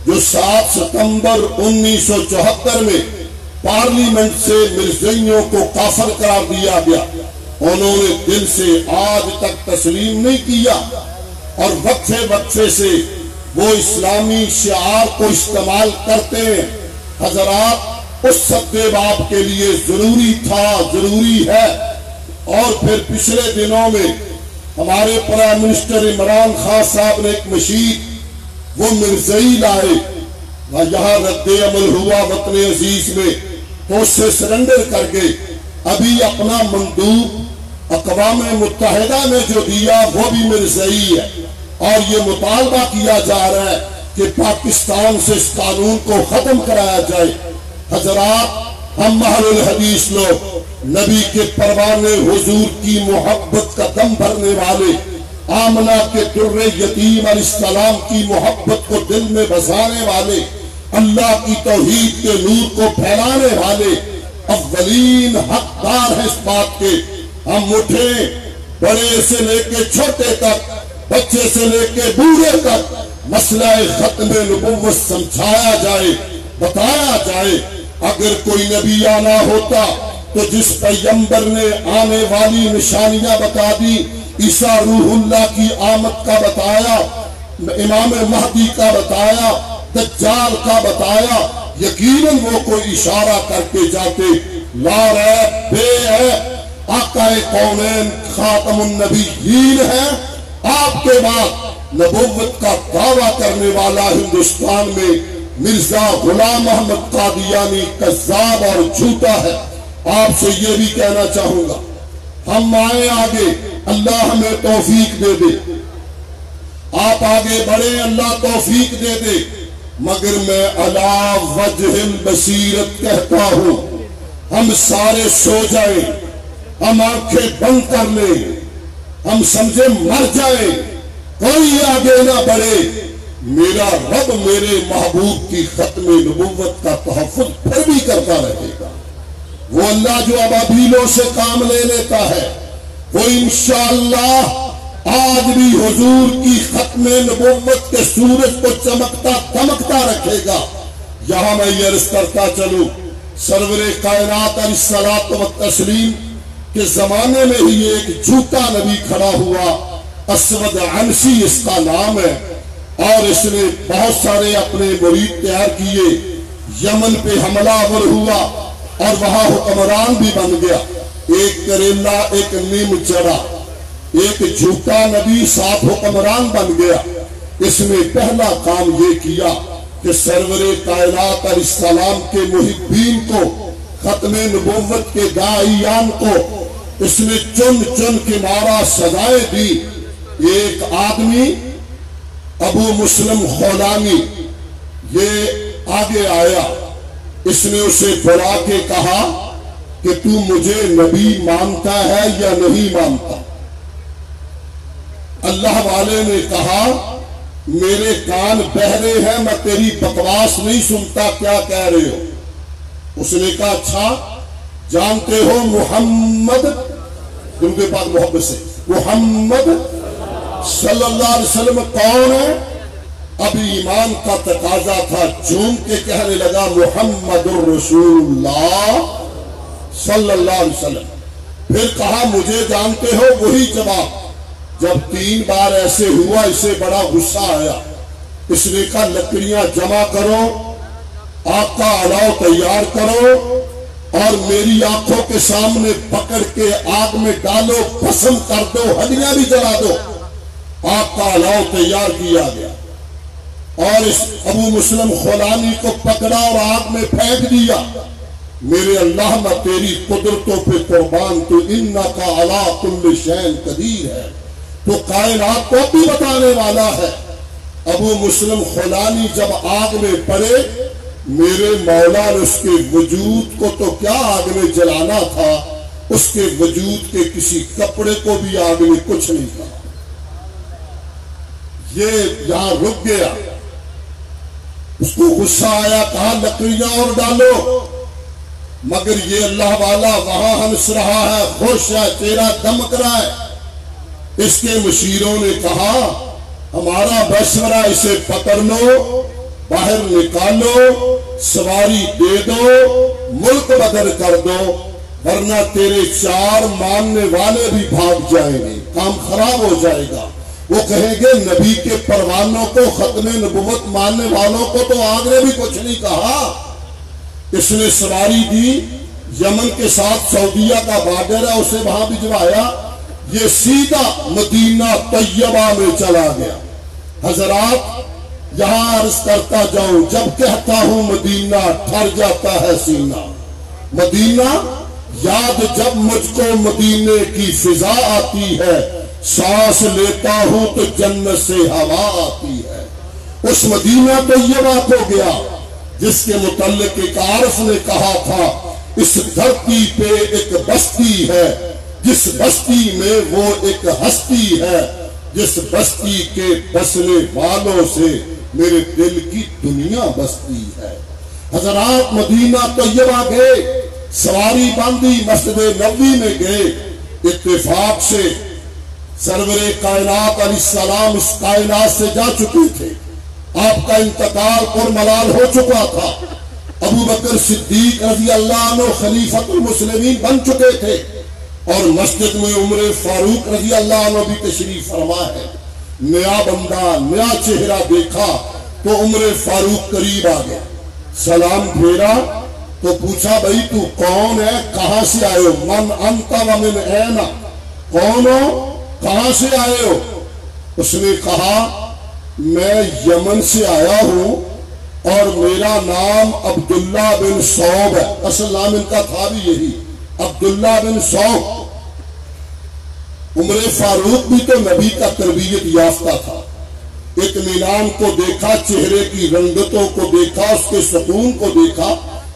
جو 7 ستمبر 1974 میں پارلیمنٹ سے مرزائیوں کو کافر قرار دیا گیا، انہوں نے دل سے آج تک تسلیم نہیں کیا، اور وقفے وقفے سے وہ اسلامی شعار کو استعمال کرتے ہیں۔ حضرات اس سدے باب کے لیے ضروری تھا، ضروری ہے۔ اور پھر پچھلے دنوں میں ہمارے پرائم منسٹر عمران خان صاحب نے ایک مشیر وہ مرزائی لائے، یہاں رد عمل ہوا وطن عزیز میں تو اس سے سرنڈر کر گئے۔ ابھی اپنا مندوب اقوام متحدہ نے جو دیا وہ بھی مرزائی ہے، اور یہ مطالبہ کیا جا رہا ہے کہ پاکستان سے اس قانون کو ختم کرایا جائے۔ حضرات ہم اہل الحدیث لوگ نبی کے پروانے حضور کی محبت کا دم بھرنے والے، آمنہ کے در یتیم علیہ السلام کی محبت کو دل میں بسانے والے، اللہ کی توحید کے نور کو پھیلانے والے اولین حقدار ہیں اس بات کے۔ ہم اٹھیں، بڑے سے لے کے چھوٹے تک، بچے سے لے کے بوڑھے تک مسئلہ ختم نبوت سمجھایا جائے، بتایا جائے۔ اگر کوئی نبی آنا ہوتا تو جس پیغمبر نے آنے والی نشانیاں بتا دی، عیسیٰ روح اللہ کی آمد کا بتایا، امام مہدی کا بتایا، دجال کا بتایا، یقیناً وہ کوئی اشارہ کر کے جاتے لا ریب بے ہے آقا کونین خاتم النبیین ہے، آپ کے بعد نبوت کا دعویٰ کرنے والا ہندوستان میں مرزا غلام محمد قادیانی کذاب اور جھوٹا ہے۔ آپ سے یہ بھی کہنا چاہوں گا، ہم آئیں آگے، اللہ ہمیں توفیق دے دے، آپ آگے بڑھیں، اللہ توفیق دے دے، مگر میں علا وجہ البصیرت کہتا ہوں، ہم سارے سو جائیں، ہم آنکھیں بند کر لیں، ہم سمجھے مر جائیں، کوئی آگے نہ بڑھے، میرا رب میرے محبوب کی ختم نبوت کا تحفظ پھر بھی کرتا رہے گا۔ وہ اللہ جو ابابیلوں سے کام لے لیتا ہے، وہ انشاءاللہ آج بھی حضور کی ختم نبوت کے سورج کو چمکتا دمکتا رکھے گا۔ یہاں میں یہ عرض کرتا چلوں، سرور کائنات علیہ الصلوۃ والتسلیم کے زمانے میں ہی ایک جھوٹا نبی کھڑا ہوا، اسود عنسی اس کا نام ہے، اور اس نے بہت سارے اپنے مرید تیار کیے، یمن پہ حملہ آور ہوا اور وہاں حکمران بھی بن گیا، ایک کریلا ایک نیم چڑا، ایک جھوٹا نبی ساتھ حکمران بن گیا۔ اس نے پہلا کام یہ کیا کہ سرور کائنات علیہ السلام کے محبین کو، ختم نبوت کے داعیان کو اس نے چن چن کے مارا، سزائیں دی۔ ایک آدمی ابو مسلم خولانی یہ آگے آیا، اس نے اسے بلا کے کہا کہ تو مجھے نبی مانتا ہے یا نہیں مانتا؟ اللہ والے نے کہا میرے کان بہرے ہیں، میں تیری بکواس نہیں سنتا، کیا کہہ رہے ہو؟ اس نے کہا اچھا جانتے ہو محمد، ان کے پاس محبت سے، محمد صلی اللہ علیہ وسلم کون ہے؟ اب ایمان کا تقاضا تھا، جھوم کے کہنے لگا محمد الرسول اللہ صلی اللہ علیہ وسلم۔ پھر کہا مجھے جانتے ہو؟ وہی جواب۔ جب 3 بار ایسے ہوا اسے بڑا غصہ آیا، اس نے کہا لکڑیاں جمع کرو، آگ کا الاؤ تیار کرو اور میری آنکھوں کے سامنے پکڑ کے آگ میں ڈالو، بھسم کر دو، ہڈیاں بھی جلا دو۔ آگ کا الاؤ تیار کیا گیا اور اس ابو مسلم خولانی کو پکڑا اور آگ میں پھینک دیا۔ میرے اللہ میں تیری قدرتوں پہ قربان، تو انکا علی کل شیء قدیر ہے، تو کائنات کو بھی بتانے والا ہے۔ ابو مسلم خولانی جب آگ میں پڑے، میرے مولا نے اس کے وجود کو تو کیا آگ میں جلانا تھا، اس کے وجود کے کسی کپڑے کو بھی آگ میں کچھ نہیں تھا۔ یہ یہاں رک گیا، اس کو غصہ آیا، کہا لکڑیاں اور ڈالو، مگر یہ اللہ والا وہاں ہنس رہا ہے، خوش ہے، چہرہ دمک رہا ہے۔ اس کے مشیروں نے کہا ہمارا مشورہ، اسے پکڑ لو، باہر نکالو، سواری دے دو، ملک بدر کر دو، ورنہ تیرے 4 ماننے والے بھی بھاگ جائیں گے، کام خراب ہو جائے گا۔ وہ کہیں گے نبی کے پروانوں کو، ختم نبوت ماننے والوں کو تو آگ نے بھی کچھ نہیں کہا۔ اس نے سواری دی، یمن کے ساتھ سعودیہ کا بارڈر ہے، اسے وہاں بھجوایا، یہ سیدھا مدینہ طیبہ میں چلا گیا۔ حضرات یہاں عرض کرتا جاؤں، جب کہتا ہوں مدینہ ٹھر جاتا ہے سینہ، مدینہ یاد جب مجھ کو مدینے کی فضا آتی ہے، سانس لیتا ہوں تو جنت سے ہوا آتی ہے۔ اس مدینہ طیبہ کو گیا جس کے متعلق ایک عارف نے کہا تھا اس دھرتی پہ ایک بستی ہے، جس بستی میں وہ ایک ہستی ہے، جس بستی کے بسنے والوں سے میرے دل کی دنیا بستی ہے۔ حضرات مدینہ طیبہ گئے، سواری باندھی، مسجد نبوی میں گئے، اتفاق سے سرور کائنات علیہ السلام اس کائنات سے جا چکے تھے، آپ کا انتقال پر ملال ہو چکا تھا۔ ابو بکر صدیق رضی اللہ عنہ خلیفۃ المسلمین بن چکے تھے اور مسجد میں عمر فاروق رضی اللہ عنہ بھی تشریف فرما ہے. نیا بندہ نیا چہرہ دیکھا تو عمر فاروق قریب آ گیا, سلام پھیرا تو پوچھا بھائی تو کون ہے, کہاں سے آئے ہو؟ من انت ومن این, کون ہو, کہاں سے آئے ہو؟ اس نے کہا میں یمن سے آیا ہوں اور میرا نام عبداللہ بن صوب ہے. اصل نام ان کا تھا بھی یہی, عبداللہ بن صوب. عمر فاروق بھی تو نبی کا تربیت یافتہ تھا. اطمینان کو دیکھا, چہرے کی رنگتوں کو دیکھا, اس کے سکون کو دیکھا,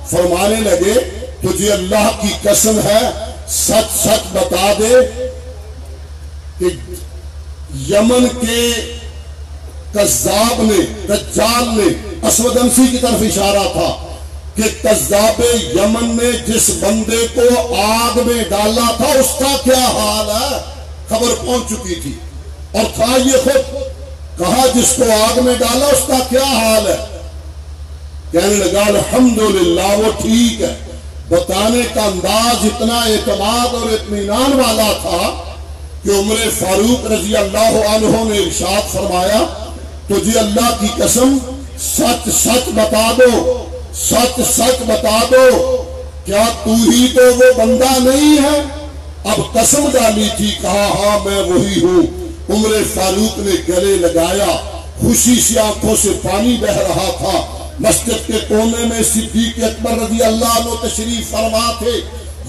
فرمانے لگے تجھے اللہ کی قسم ہے سچ سچ بتا دے کہ یمن کے کذاب نے, دجال نے, اسود انسی کی طرف اشارہ تھا کہ کذاب یمن نے جس بندے کو آگ میں ڈالا تھا اس کا کیا حال ہے, خبر پہنچ چکی تھی. اور تھا یہ خود, کہا جس کو آگ میں ڈالا اس کا کیا حال ہے؟ کہنے لگا الحمدللہ وہ ٹھیک ہے. بتانے کا انداز اتنا اعتماد اور اطمینان والا تھا کہ عمر فاروق رضی اللہ عنہ نے ارشاد فرمایا تجھے اللہ کی قسم سچ سچ بتا دو, سچ سچ بتا دو, کیا تو ہی تو وہ بندہ نہیں ہے؟ اب قسم ڈالی تھی, کہا ہاں میں وہی ہوں. عمر فاروق نے گلے لگایا, خوشی سے آنکھوں سے پانی بہ رہا تھا. مسجد کے کونے میں صدیق اکبر رضی اللہ عنہ تشریف فرما تھے,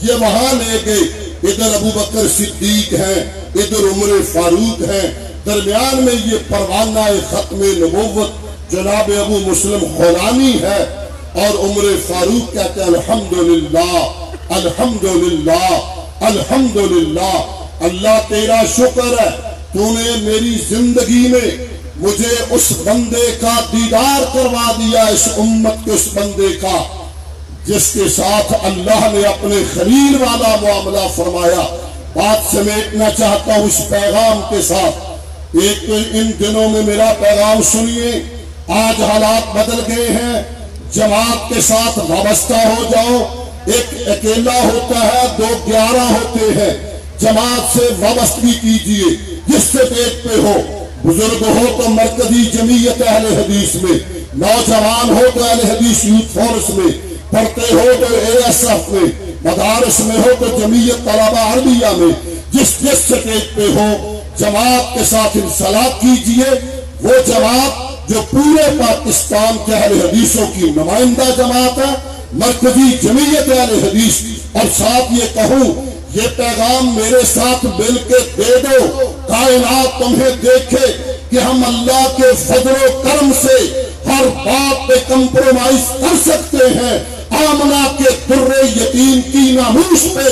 یہ وہاں لے گئے. ادھر ابو بکر صدیق ہیں, ادھر عمر فاروق ہیں, درمیان میں یہ پروانہ ختم نبوت جناب ابو مسلم خولانی ہے. اور عمر فاروق کہتے ہیں الحمدللہ الحمدللہ الحمدللہ, اللہ تیرا شکر ہے تو نے میری زندگی میں مجھے اس بندے کا دیدار کروا دیا, اس امت کے اس بندے کا جس کے ساتھ اللہ نے اپنے خلیل والا معاملہ فرمایا. بات سمیٹنا چاہتا ہوں اس پیغام کے ساتھ. ایک تو ان دنوں میں میرا پیغام سنیے, آج حالات بدل گئے ہیں, جماعت کے ساتھ وابستہ ہو جاؤ. ایک اکیلا ہوتا ہے, 2 11 ہوتے ہیں. جماعت سے وابستگی کیجئے, جس سے پیٹ پہ ہو. بزرگ ہو تو مرکزی جمعیت اہل حدیث میں, نوجوان ہو تو اہل حدیث یوتھ فورس میں, پڑھتے ہو تو ASF میں, مدارس میں ہو تو جمعیت طلبہ عربیہ میں, جس سٹیج پہ ہو جماعت کے ساتھ انسلاک کیجئے. وہ جماعت جو پورے پاکستان کے اہل حدیثوں کی نمائندہ جماعت ہے, مرکزی جمعیت اہل حدیث. اور ساتھ یہ کہوں, یہ پیغام میرے ساتھ مل کے دے دو, کائنات تمہیں دیکھے کہ ہم اللہ کے فضل و کرم سے ہر بات پہ کمپرومائز کر سکتے ہیں. آمنہ کے در یتیم کی ناموس پہ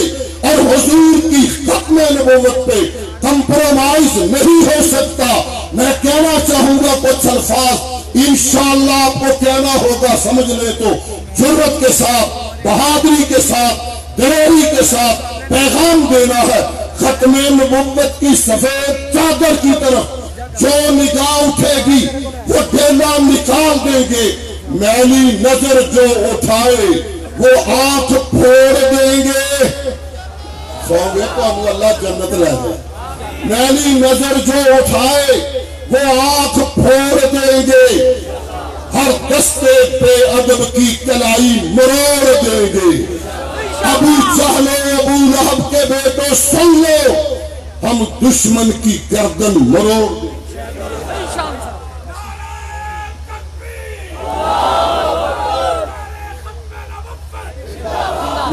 اور حضور کی ختم نبوت پہ کمپرومائز نہیں ہو سکتا. میں کہنا چاہوں گا کچھ الفاظ, انشاءاللہ آپ کو کہنا ہوگا, سمجھ لے تو جرأت کے ساتھ, بہادری کے ساتھ, دلیری کے ساتھ پیغام دینا ہے. ختم نبوت کی سفید چادر کی طرف جو نگاہ اٹھے گی وہ ڈیلا نکال دیں گے. میلی نظر جو اٹھائے وہ آنکھ پھوڑ دیں گے. سو گے تو ہم اللہ جنت رہ جائے. میلی نظر جو اٹھائے وہ آنکھ پھوڑ دیں گے. ہر دستے بے ادب کی کلائی مروڑ دیں گے. ابو جہل ابو لہب کے بیٹوں سن لو, ہم دشمن کی گردن مروڑ دیں.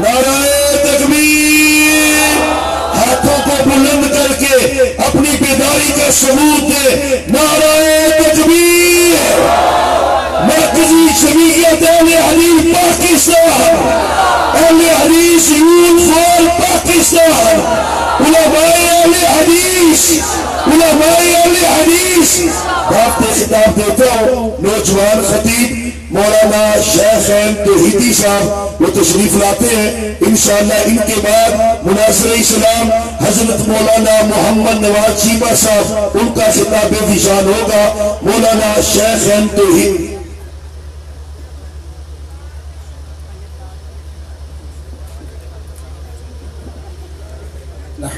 نعرہ تکبیر, ہاتھوں کو بلند کر کے اپنی بیداری کا ثبوت دے. نعرہ تکبیر. مرکزی جمعیت اہل حدیث پاکستان, اہل حدیث یوتھ فور پاکستان, علماء اہل حدیث, علماء اہل حدیث. بات پہ خطاب دیتا ہوں نوجوان خطیب مولانا شیخ توحیدی صاحب, وہ تشریف لاتے ہیں. انشاءاللہ ان کے بعد مناظر اسلام حضرت مولانا محمد نواز چیمہ صاحب, ان کا خطاب فیضان ہوگا. مولانا شیخ توحید.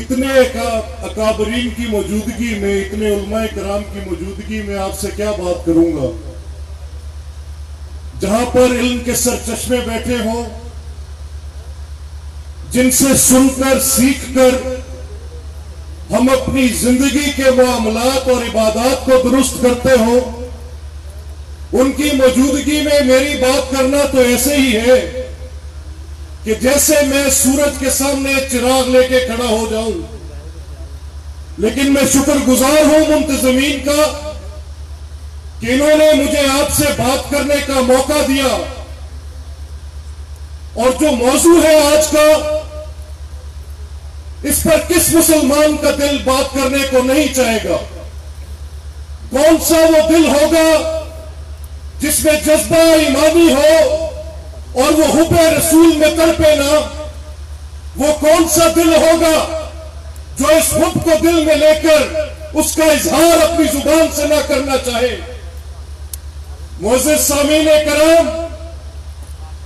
اتنے اکابرین کی موجودگی میں، اتنے علماء کرام کی موجودگی میں آپ سے کیا بات کروں گا، جہاں پر علم کے سرچشمے بیٹھے ہوں، جن سے سن کر سیکھ کر ہم اپنی زندگی کے معاملات اور عبادات کو درست کرتے ہوں، ان کی موجودگی میں میری بات کرنا تو ایسے ہی ہے کہ جیسے میں سورج کے سامنے چراغ لے کے کھڑا ہو جاؤں. لیکن میں شکر گزار ہوں منتظمین کا کہ انہوں نے مجھے آپ سے بات کرنے کا موقع دیا. اور جو موضوع ہے آج کا، اس پر کس مسلمان کا دل بات کرنے کو نہیں چاہے گا؟ کون سا وہ دل ہوگا جس میں جذبہ ایمانی ہو اور وہ حب رسول میں تڑپے نہ؟ وہ کون سا دل ہوگا جو اس حب کو دل میں لے کر اس کا اظہار اپنی زبان سے نہ کرنا چاہے؟ معزز سامعین کرام،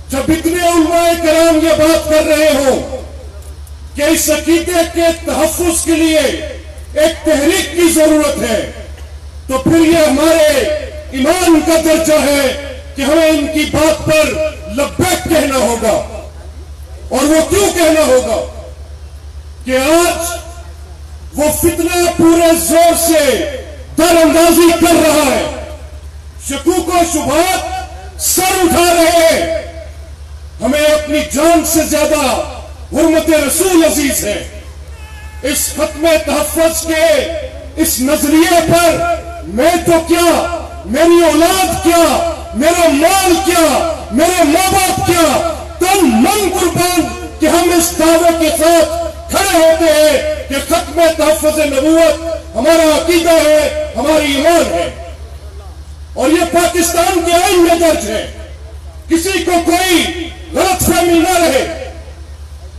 جب اتنے علماء کرام یہ بات کر رہے ہوں کہ اس عقیدے کے تحفظ کے لیے ایک تحریک کی ضرورت ہے، تو پھر یہ ہمارے ایمان کا درجہ ہے کہ ہمیں ان کی بات پر لبیک کہنا ہوگا. اور وہ کیوں کہنا ہوگا کہ آج وہ فتنہ پورے زور سے در اندازی کر رہا ہے، شکوک و شبہات سر اٹھا رہے ہیں. ہمیں اپنی جان سے زیادہ حرمت رسول عزیز ہے. اس ختم تحفظ کے اس نظریے پر میں تو کیا، میری اولاد کیا، میرا مال کیا، میرے ماں باپ کیا، تن من قربان کہ ہم اس دعوے کے ساتھ کھڑے ہوتے ہیں کہ ختم تحفظ نبوت ہمارا عقیدہ ہے، ہماری ایمان ہے. اور یہ پاکستان کے آئین میں درج ہے، کسی کو کوئی غلط فہمی نہ رہے.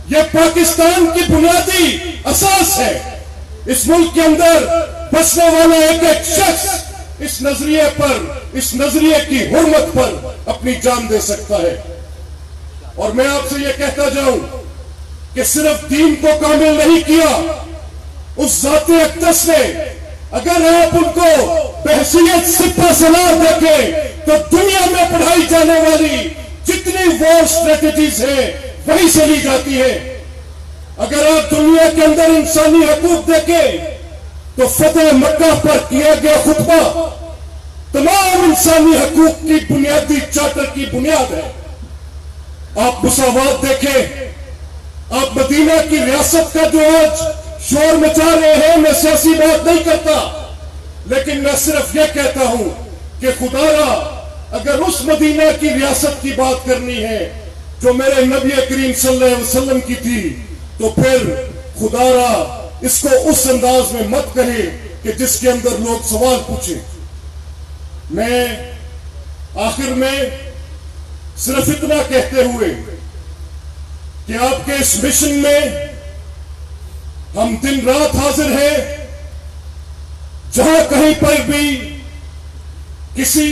یہ پاکستان کی بنیادی اساس ہے. اس ملک کے اندر بسنے والا ایک ایک شخص اس نظریے پر، اس نظریے کی حرمت پر اپنی جان دے سکتا ہے. اور میں آپ سے یہ کہتا جاؤں کہ صرف دین کو کامل نہیں کیا اس ذات اقدس نے. اگر آپ ان کو بحیثیت سپہ سالار دیکھیں تو دنیا میں پڑھائی جانے والی جتنی وار اسٹریٹجیز ہیں وہی سے لی جاتی ہے. اگر آپ دنیا کے اندر انسانی حقوق دیکھیں تو فتح مکہ پر کیا گیا خطبہ تمام انسانی حقوق کی بنیادی چارٹر کی بنیاد ہے. آپ مساوات دیکھیں، آپ مدینہ کی ریاست کا جو آج شور مچا رہے ہیں، میں سیاسی بات نہیں کرتا، لیکن میں صرف یہ کہتا ہوں کہ خدا را اگر اس مدینہ کی ریاست کی بات کرنی ہے جو میرے نبی کریم صلی اللہ علیہ وسلم کی تھی، تو پھر خدا را اس کو اس انداز میں مت کہے کہ جس کے اندر لوگ سوال پوچھیں. میں آخر میں صرف اتنا کہتے ہوئے کہ آپ کے اس مشن میں ہم دن رات حاضر ہیں. جہاں کہیں پر بھی کسی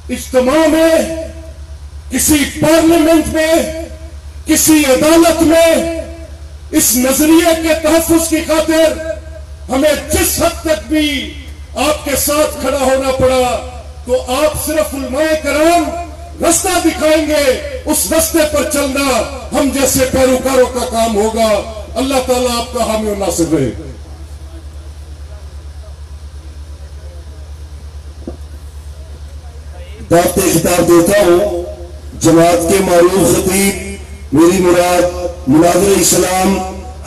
اجتماع میں، کسی پارلیمنٹ میں، کسی عدالت میں اس نظریے کے تحفظ کی خاطر ہمیں جس حد تک بھی آپ کے ساتھ کھڑا ہونا پڑا، تو آپ صرف علماء کرام رستہ دکھائیں گے، اس رستے پر چلنا ہم جیسے پیروکاروں کا کام ہوگا. اللہ تعالیٰ آپ کا حامی و ناصر رہے. دعوت خطاب دیتا ہوں جماعت کے معروف خطیب میری مراد مناظر اسلام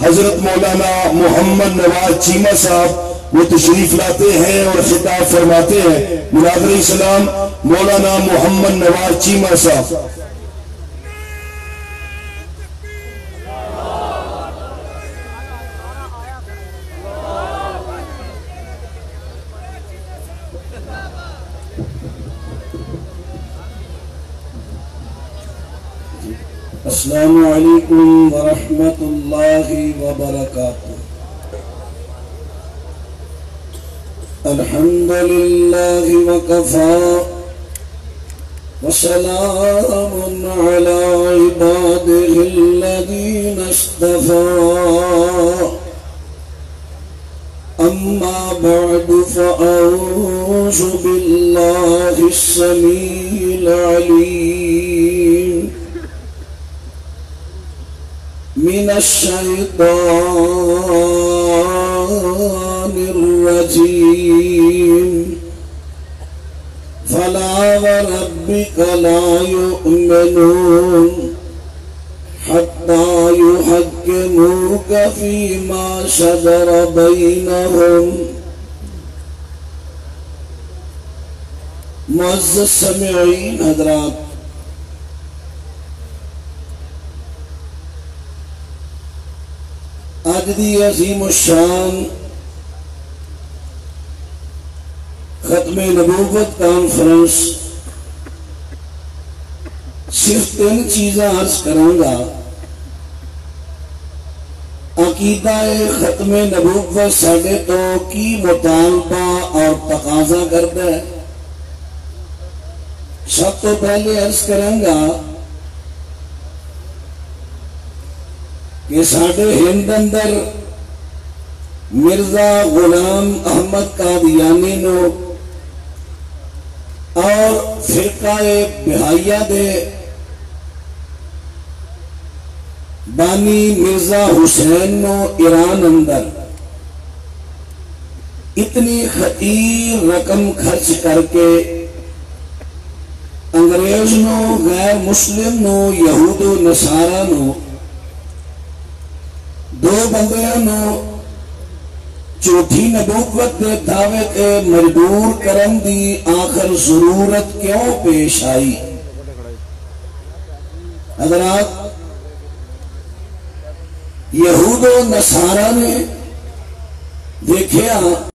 حضرت مولانا محمد نواز چیمہ صاحب، وہ تشریف لاتے ہیں اور خطاب فرماتے ہیں. مناظر اسلام مولانا محمد نواز چیمہ صاحب. السلام علیکم ورحمۃ اللہ وبرکاتہ. الحمد للہ وکفى وسلام علی عبادہ الذین اصطفى. المصطفى أما بعد فأعوذ بالله السميع العليم من الشيطان الرجيم فلا وربك لا يؤمنون حتى يحكموك فيما شجر بينهم معزز سامعین حضرات، آج دی عظیم الشان ختم نبوت کانفرنس صرف 3 چیزاں عرض کراں گا۔ عقیدہ ختم نبوت ساڈے تو کی مطالبہ اور تقاضا کرتا ہے؟ سب تو پہلے عرض کراں گا کہ ساڈے ہند اندر مرزا غلام احمد قادیانی نو اور فرقہ بہائیہ دے بانی مرزا حسین نو ایران اندر اتنی خطیر رقم خرچ کر کے انگریز نو، غیر مسلم نو، یہود و نصارہ نو، 2 بندیاں نو جھوٹھی نبوت دے دعوے تے مجبور کرن دی آخر ضرورت کیوں پیش آئی؟ حضرات، یہود و نصارہ نے دیکھیا